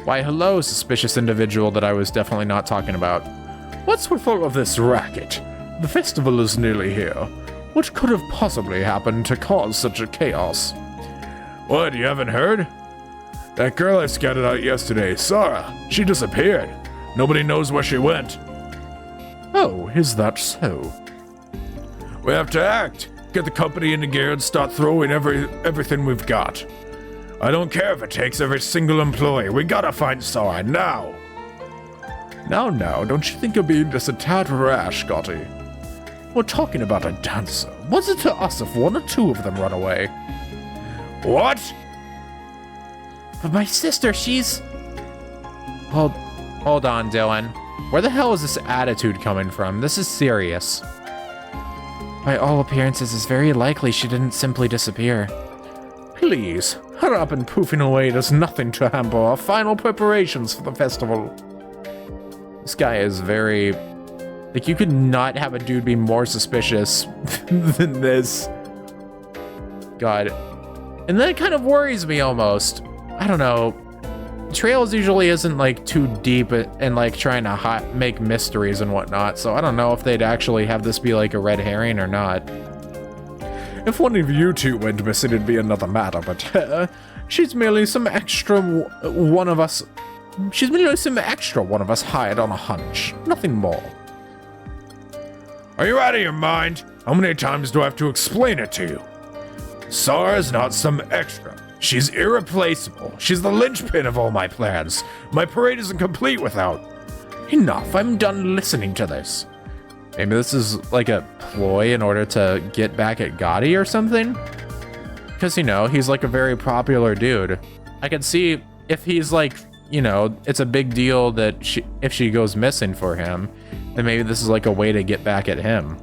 Why, hello, suspicious individual that I was definitely not talking about. What's with all of this racket? The festival is nearly here. What could have possibly happened to cause such a chaos? What, you haven't heard? That girl I scouted out yesterday, Sarah, she disappeared. Nobody knows where she went. Oh, is that so? We have to act. Get the company into gear and start throwing everything we've got. I don't care if it takes every single employee. We gotta find Sarah now. Now, don't you think you're being just a tad rash, Gotti? We're talking about a dancer. What's it to us if one or two of them run away? What? But my sister, she's... Hold on, Dylan. Where the hell is this attitude coming from? This is serious. By all appearances, it's very likely she didn't simply disappear. Please, hurry up and poofing away does nothing to hamper our final preparations for the festival. This guy is very... Like, you could not have a dude be more suspicious than this. God. And that kind of worries me almost. I don't know. Trails usually isn't, like, too deep and, like, trying to make mysteries and whatnot, so I don't know if they'd actually have this be, like, a red herring or not. If one of you two went missing, it'd be another matter, but she's merely some extra one of us She's merely some extra one of us hired on a hunch. Nothing more. Are you out of your mind? How many times do I have to explain it to you? Sara's not some extra. She's irreplaceable. She's the linchpin of all my plans. My parade isn't complete without. Enough, I'm done listening to this. Maybe this is like a ploy in order to get back at Gotti or something? Because, you know, he's like a very popular dude. I could see if he's like, you know, it's a big deal that if she goes missing for him, then maybe this is like a way to get back at him.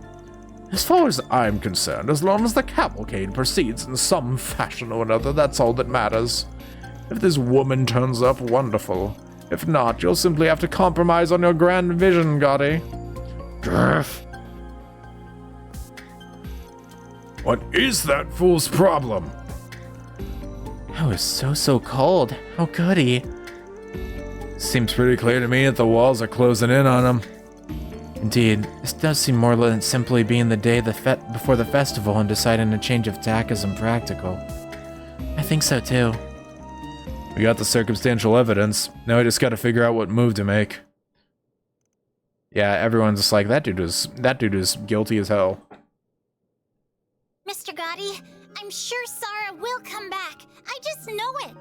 As far as I'm concerned, as long as the cavalcade proceeds in some fashion or another, that's all that matters. If this woman turns up, wonderful. If not, you'll simply have to compromise on your grand vision, Gotti. Griff. What is that fool's problem? That was so cold. How could he? Seems pretty clear to me that the walls are closing in on him. Indeed, this does seem more than simply being the day before the festival and deciding a change of tack is impractical. I think so too. We got the circumstantial evidence. Now we just gotta figure out what move to make. Yeah, everyone's just like, that dude is guilty as hell. Mr. Gotti, I'm sure Sara will come back. I just know it.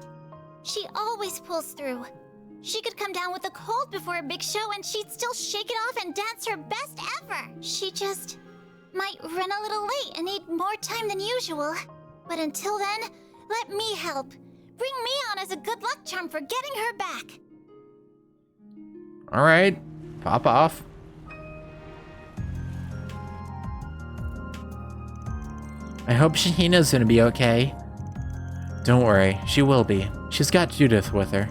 She always pulls through. She could come down with a cold before a big show and she'd still shake it off and dance her best ever. She just might run a little late and need more time than usual. But until then, let me help. Bring me on as a good luck charm for getting her back. All right, pop off. I hope Shahina's gonna be okay. Don't worry, she will be. She's got Judith with her.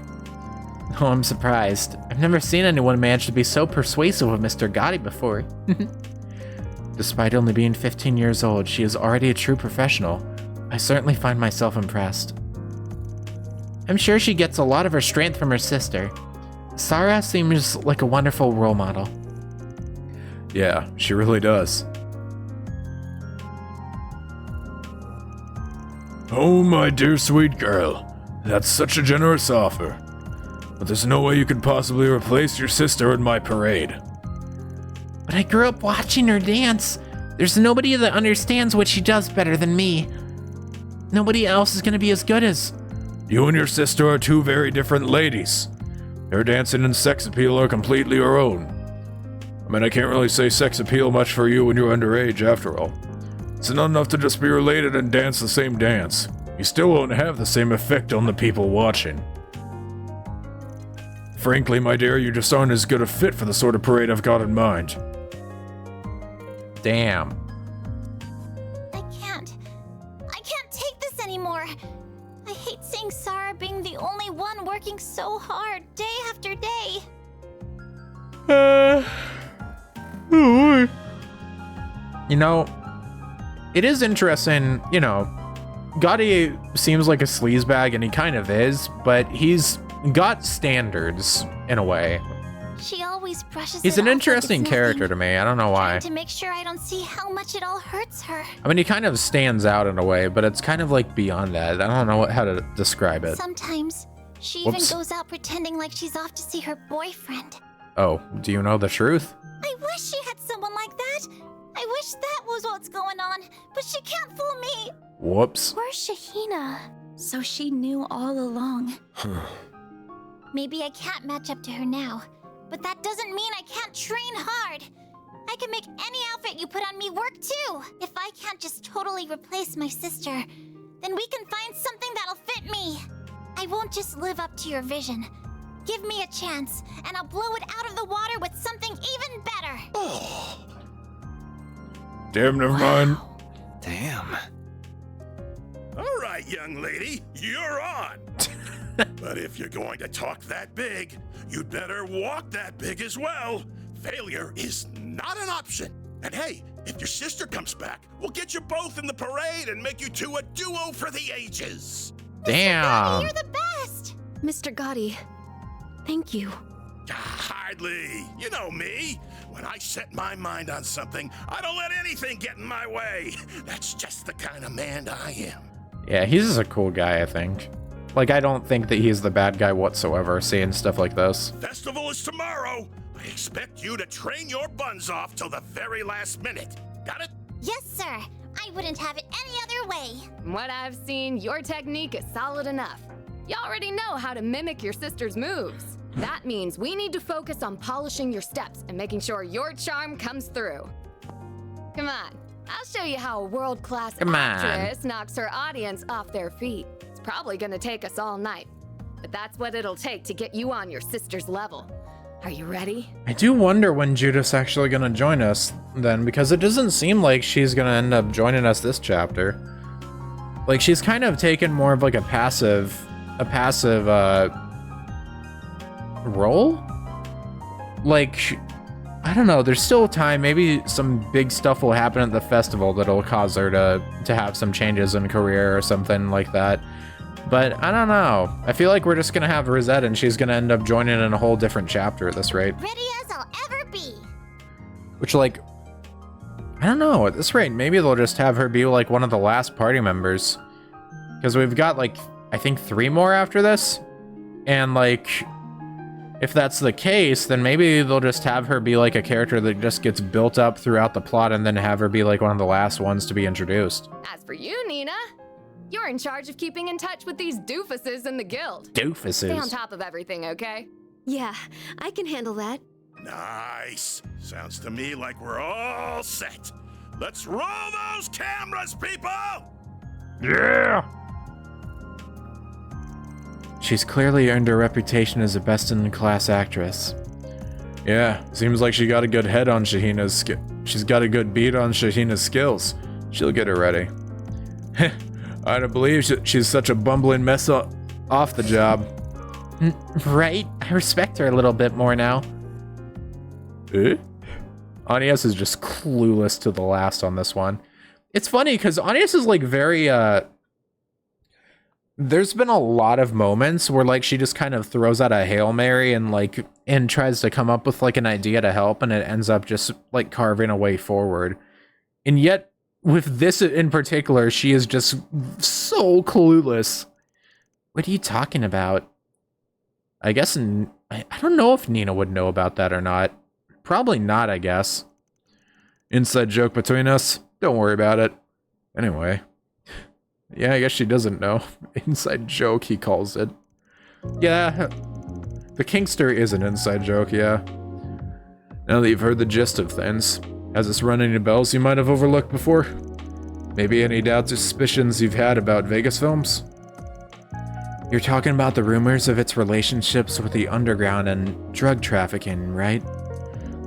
Oh, I'm surprised. I've never seen anyone manage to be so persuasive with Mr. Gotti before. Despite only being 15 years old, she is already a true professional. I certainly find myself impressed. I'm sure she gets a lot of her strength from her sister. Sara seems like a wonderful role model. Yeah, she really does. Oh, my dear sweet girl. That's such a generous offer. But there's no way you could possibly replace your sister in my parade. But I grew up watching her dance. There's nobody that understands what she does better than me. Nobody else is gonna be as good as... You and your sister are two very different ladies. Her dancing and sex appeal are completely her own. I mean, I can't really say sex appeal much for you when you're underage, after all. It's not enough to just be related and dance the same dance. You still won't have the same effect on the people watching. Frankly, my dear, you just aren't as good a fit for the sort of parade I've got in mind. Damn. I can't take this anymore. I hate seeing Sara being the only one working so hard, day after day. You know, it is interesting, you know, Gotti seems like a sleazebag, and he kind of is, but he's got standards in a way. She always brushes He's it an off interesting like it's character nothing, to me. I don't know why. trying to make sure I don't see how much it all hurts her. I mean, he kind of stands out in a way, but it's kind of like beyond that. I don't know how to describe it. Sometimes she Whoops. even goes out pretending like she's off to see her boyfriend. Oh, do you know the truth? I wish she had someone like that. I wish that was what's going on, but she can't fool me. Whoops. Poor Shahina. So she knew all along. Maybe I can't match up to her now, but that doesn't mean I can't train hard. I can make any outfit you put on me work too. If I can't just totally replace my sister, then we can find something that'll fit me. I won't just live up to your vision. Give me a chance, and I'll blow it out of the water with something even better. Oh. Damn, never mind. Damn. All right, young lady, you're on. But if you're going to talk that big, you'd better walk that big as well. Failure is not an option. And hey, if your sister comes back, we'll get you both in the parade and make you two a duo for the ages. Damn. Mr. Gotti, you're the best. Mr. Gotti, thank you. Hardly. You know me. When I set my mind on something, I don't let anything get in my way. That's just the kind of man I am. Yeah, he's just a cool guy, I think. Like, I don't think that he's the bad guy whatsoever, saying stuff like this. Festival is tomorrow. I expect you to train your buns off till the very last minute. Got it? Yes, sir. I wouldn't have it any other way. From what I've seen, your technique is solid enough. You already know how to mimic your sister's moves. That means we need to focus on polishing your steps and making sure your charm comes through. Come on, I'll show you how a world-class actress knocks her audience off their feet. It's probably gonna take us all night, but that's what it'll take to get you on your sister's level. Are you ready? I do wonder when Judith's actually gonna join us then, because it doesn't seem like she's gonna end up joining us this chapter. Like, she's kind of taken more of like a passive role? Like, I don't know, there's still time. Maybe some big stuff will happen at the festival that'll cause her to have some changes in career or something like that. But I don't know. I feel like we're just gonna have Rosette and she's gonna end up joining in a whole different chapter at this rate. Ready as I'll ever be. Which, like, I don't know, at this rate, maybe they'll just have her be like one of the last party members. Because we've got like, I think 3 more after this. And like, if that's the case, then maybe they'll just have her be like a character that just gets built up throughout the plot and then have her be like one of the last ones to be introduced. As for you, Nina, you're in charge of keeping in touch with these doofuses in the guild. Doofuses? Stay on top of everything, okay? Yeah, I can handle that. Nice. Sounds to me like we're all set. Let's roll those cameras, people! Yeah! She's clearly earned her reputation as a best-in-class actress. Yeah, seems like she got a good head on Shahina's she's got a good beat on Shahina's skills. She'll get her ready. I don't believe she's such a bumbling mess off the job. Right? I respect her a little bit more now. Anies is just clueless to the last on this one. It's funny because Anies is like very there's been a lot of moments where like she just kind of throws out a Hail Mary and tries to come up with like an idea to help, and it ends up just like carving a way forward. And yet with this in particular, she is just so clueless. What are you talking about? I guess I don't know if Nina would know about that or not. Probably not, I guess. Inside joke between us? Don't worry about it. Anyway. Yeah, I guess she doesn't know. Inside joke, he calls it. Yeah, the Kingster is an inside joke, yeah. Now that you've heard the gist of things, has this run any bells you might have overlooked before? Maybe any doubts or suspicions you've had about Vegas films? You're talking about the rumors of its relationships with the underground and drug trafficking, right?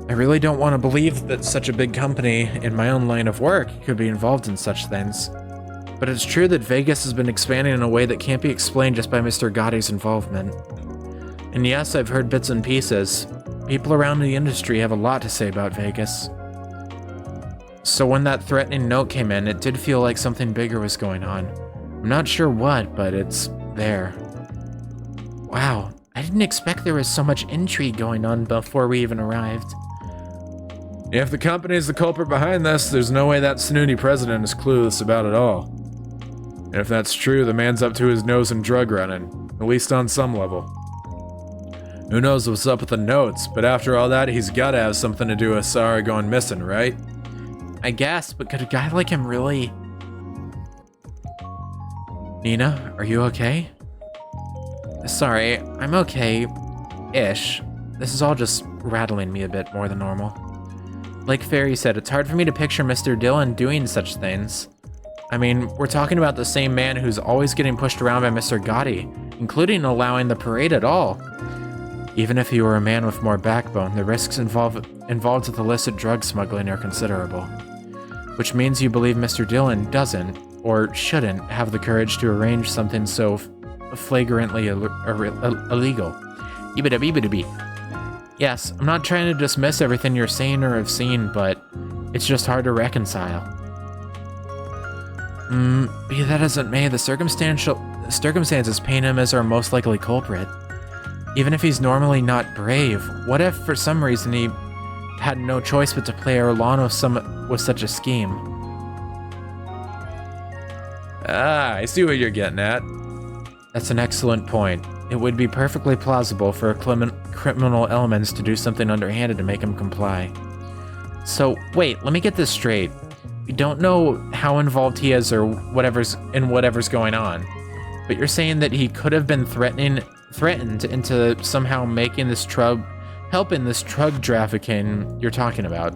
I really don't want to believe that such a big company in my own line of work could be involved in such things. But it's true that Vegas has been expanding in a way that can't be explained just by Mr. Gotti's involvement. And yes, I've heard bits and pieces. People around the industry have a lot to say about Vegas. So when that threatening note came in, it did feel like something bigger was going on. I'm not sure what, but it's there. Wow, I didn't expect there was so much intrigue going on before we even arrived. If the company's the culprit behind this, there's no way that snooty president is clueless about it all. And if that's true, the man's up to his nose in drug running, at least on some level. Who knows what's up with the notes, but after all that, he's gotta have something to do with Sarah going missing, right? I guess, but could a guy like him really... Nina, are you okay? Sorry, I'm okay-ish. This is all just rattling me a bit more than normal. Like Fairy said, it's hard for me to picture Mr. Dillon doing such things. I mean, we're talking about the same man who's always getting pushed around by Mr. Gotti, including allowing the parade at all. Even if he were a man with more backbone, the risks involved with illicit drug smuggling are considerable. Which means you believe Mr. Dillon doesn't, or shouldn't, have the courage to arrange something so flagrantly illegal. Yes, I'm not trying to dismiss everything you're saying or have seen, but it's just hard to reconcile. Be that as it may, the circumstances paint him as our most likely culprit. Even if he's normally not brave, what if for some reason he had no choice but to play along with such a scheme? Ah, I see what you're getting at. That's an excellent point. It would be perfectly plausible for criminal elements to do something underhanded to make him comply. So, wait, let me get this straight. We don't know how involved he is or whatever's going on. But you're saying that he could have been threatened into somehow helping this drug trafficking you're talking about.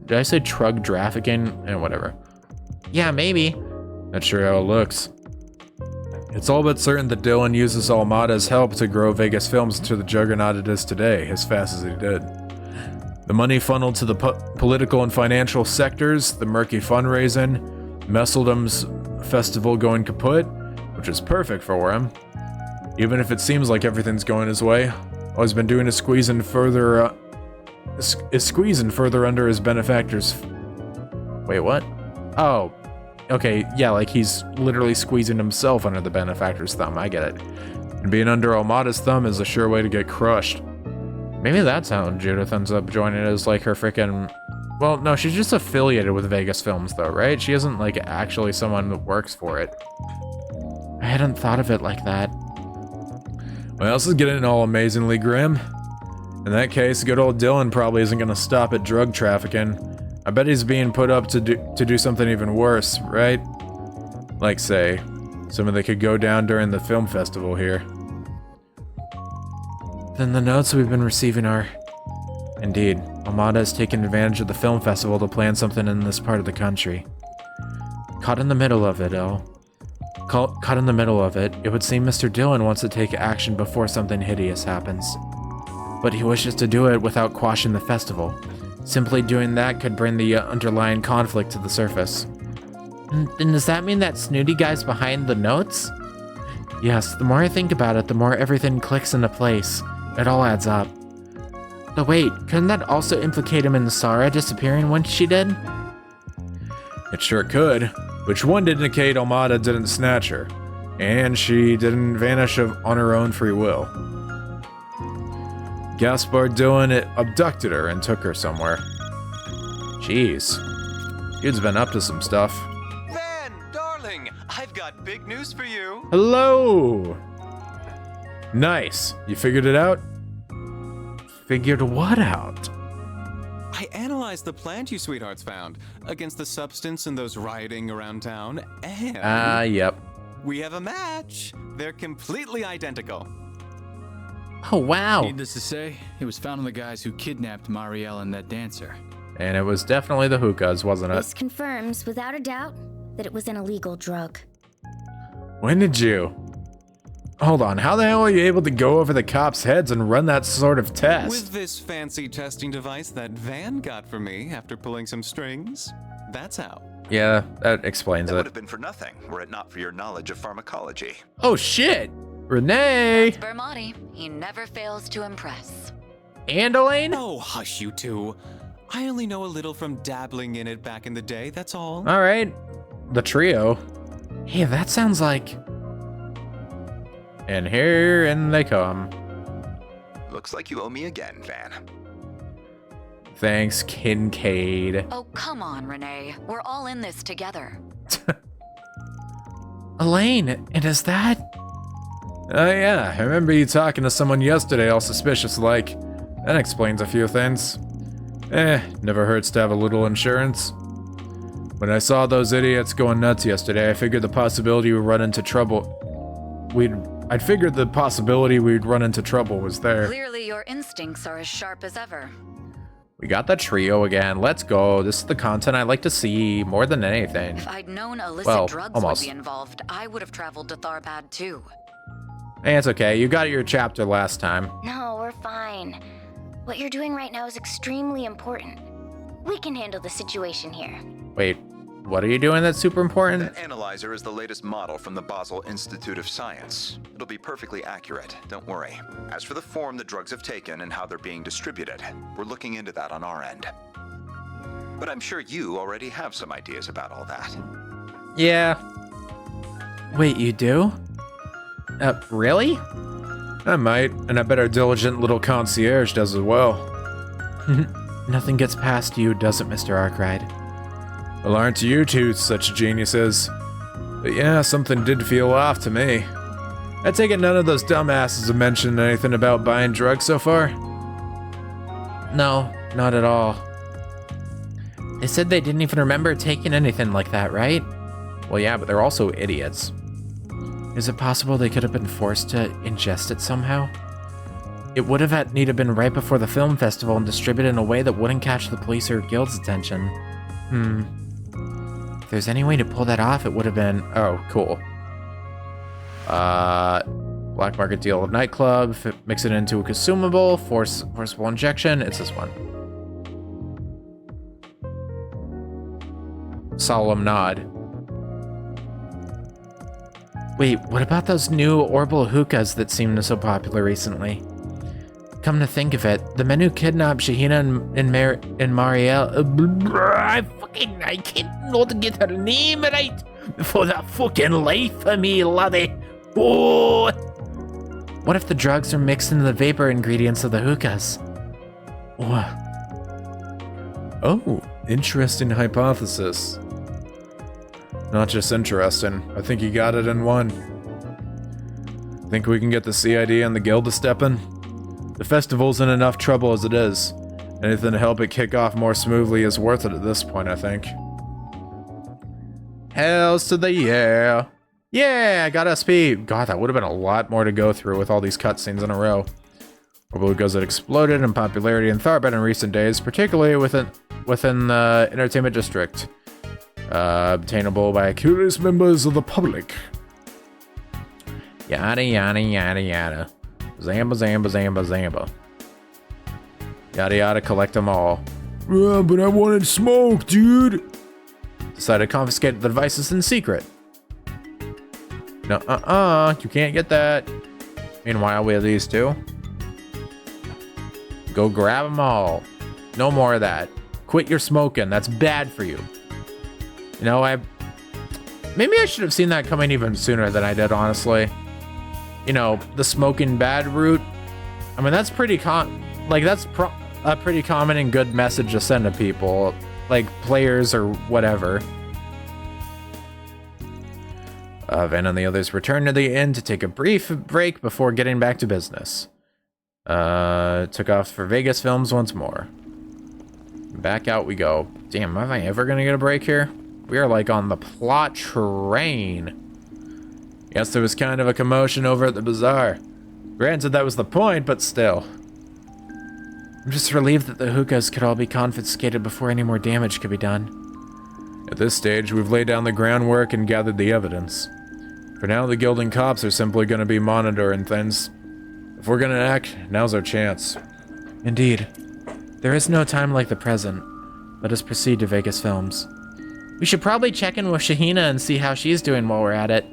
Did I say drug trafficking? Whatever. Yeah, maybe. Not sure how it looks. It's all but certain that Dylan uses Almada's help to grow Vegas Films into the juggernaut it is today, as fast as he did. The money funneled to the political and financial sectors, the murky fundraising, Messeldom's festival going kaput, which is perfect for him. Even if it seems like everything's going his way, all he's been doing is squeezing further under his benefactors. Wait, what? Oh, okay, yeah, like he's literally squeezing himself under the benefactor's thumb. I get it. And being under Almada's thumb is a sure way to get crushed. Maybe that's how Judith ends up joining as like her freaking... Well, no, she's just affiliated with Vegas Films though, right? She isn't like actually someone that works for it. I hadn't thought of it like that. Well, this is getting all amazingly grim. In that case, good old Dylan probably isn't gonna stop at drug trafficking. I bet he's being put up to do something even worse, right? Like, say, something that could go down during the film festival here. Then the notes we've been receiving are... Indeed, Almada has taken advantage of the film festival to plan something in this part of the country. Caught in the middle of it, it would seem Mr. Dillon wants to take action before something hideous happens. But he wishes to do it without quashing the festival. Simply doing that could bring the underlying conflict to the surface. And does that mean that snooty guy's behind the notes? Yes, the more I think about it, the more everything clicks into place. It all adds up. But wait, couldn't that also implicate him in Sarah disappearing when she did? It sure could, which one did indicate Almada didn't snatch her, and she didn't vanish on her own free will. Gaspard Dillon abducted her and took her somewhere. Jeez. Dude's been up to some stuff. Van, darling, I've got big news for you. Hello! Nice. You figured it out? Figured what out? I analyzed the plant you sweethearts found against the substance in those rioting around town, and... yep. We have a match. They're completely identical. Oh, wow. Needless to say, it was found on the guys who kidnapped Marielle and that dancer. And it was definitely the hookahs, wasn't it? This confirms, without a doubt, that it was an illegal drug. When did you? Hold on, how the hell are you able to go over the cops' heads and run that sort of test? With this fancy testing device that Van got for me after pulling some strings, that's how. Yeah, that explains That it. would have been for nothing, were it not for your knowledge of pharmacology. Oh shit! Renee! That's Bermotti. He never fails to impress. And Elaine? Oh, hush you two. I only know a little from dabbling in it back in the day, that's all. Alright. The trio. Hey, that sounds like... And here and they come. Looks like you owe me again, Van. Thanks, Kincaid. Oh, come on, Renee. We're all in this together. Elaine, and is that... Oh yeah, I remember you talking to someone yesterday all suspicious-like. That explains a few things. Never hurts to have a little insurance. When I saw those idiots going nuts yesterday, I figured the possibility we'd run into trouble... I'd figured the possibility we'd run into trouble was there. Clearly your instincts are as sharp as ever. We got the trio again. Let's go. This is the content I like to see more than anything. If I'd known illicit drugs would be involved, I would have traveled to Tharbad too. Hey, it's okay. You got your chapter last time. No, we're fine. What you're doing right now is extremely important. We can handle the situation here. Wait, what are you doing that's super important? That analyzer is the latest model from the Basel Institute of Science. It'll be perfectly accurate, don't worry. As for the form the drugs have taken and how they're being distributed, we're looking into that on our end. But I'm sure you already have some ideas about all that. Yeah. Wait, you do? Really? I might, and I bet our diligent little concierge does as well. Nothing gets past you, does it, Mr. Arkwright? Well, aren't you two such geniuses? But yeah, something did feel off to me. I take it none of those dumbasses have mentioned anything about buying drugs so far? No, not at all. They said they didn't even remember taking anything like that, right? Well, yeah, but they're also idiots. Is it possible they could have been forced to ingest it somehow? It would have need to been right before the film festival and distributed in a way that wouldn't catch the police or guild's attention. If there's any way to pull that off, it would have been... Oh, cool. Black market deal of nightclub, mix it into a consumable, forcible injection. It's this one. Solemn nod. Wait, what about those new orbital hookahs that seemed so popular recently? Come to think of it, the men who kidnapped Shahina and Marielle... I can't not get her name right for the fucking life of me, laddie. Oh! What if the drugs are mixed into the vapor ingredients of the hookahs? Oh, interesting hypothesis. Not just interesting, I think you got it in one. Think we can get the CID and the guild to step in? The festival's in enough trouble as it is. Anything to help it kick off more smoothly is worth it at this point, I think. Hells to the yeah! Yeah, I got SP! God, that would have been a lot more to go through with all these cutscenes in a row. Orbital goes that exploded in popularity in Tharbed in recent days, particularly within the entertainment district. Obtainable by curious members of the public. Yada yada yada yada. Zamba zamba zamba zamba. Yada yada, collect them all. Yeah, but I wanted smoke, dude. Decided to confiscate the devices in secret. No, you can't get that. Meanwhile, we have these two. Go grab them all. No more of that. Quit your smoking. That's bad for you. You know, maybe I should have seen that coming even sooner than I did, honestly. You know, the smoking bad route. I mean, that's pretty a pretty common and good message to send to people, like players or whatever. Van and the others return to the inn to take a brief break before getting back to business. Took off for Vegas Films once more. Back out we go. Damn, am I ever gonna get a break here? We are like on the plot train. Yes, there was kind of a commotion over at the bazaar. Granted, that was the point, but still. I'm just relieved that the hookahs could all be confiscated before any more damage could be done. At this stage, we've laid down the groundwork and gathered the evidence. For now, the guild and cops are simply going to be monitoring things. If we're going to act, now's our chance. Indeed. There is no time like the present. Let us proceed to Vegas Films. We should probably check in with Shahina and see how she's doing while we're at it.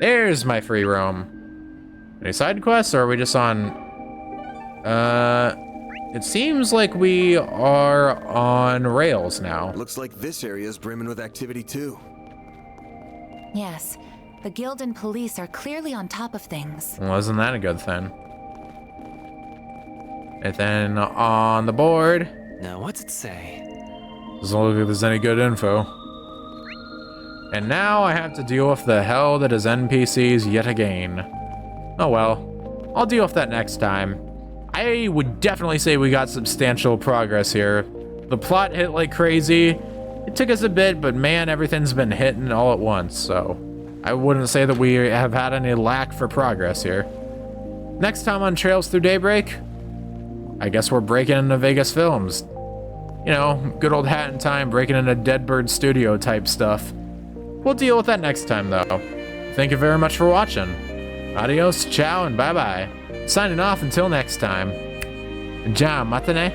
There's my free roam. Any side quests, or are we just on... It seems like we are on rails now. Looks like this area is brimming with activity too. Yes, the guild and police are clearly on top of things. Well, isn't that a good thing? And then on the board... Now, what's it say? Doesn't look like there's any good info. And now I have to deal with the hell that is NPCs yet again. Oh well, I'll deal with that next time. I would definitely say we got substantial progress here. The plot hit like crazy. It took us a bit, but man, everything's been hitting all at once, so I wouldn't say that we have had any lack for progress here. Next time on Trails Through Daybreak, I guess we're breaking into Vegas Films. You know, good old Hat in Time, breaking into Deadbird Studio type stuff. We'll deal with that next time, though. Thank you very much for watching. Adios, ciao, and bye-bye. Signing off until next time. Ja matane.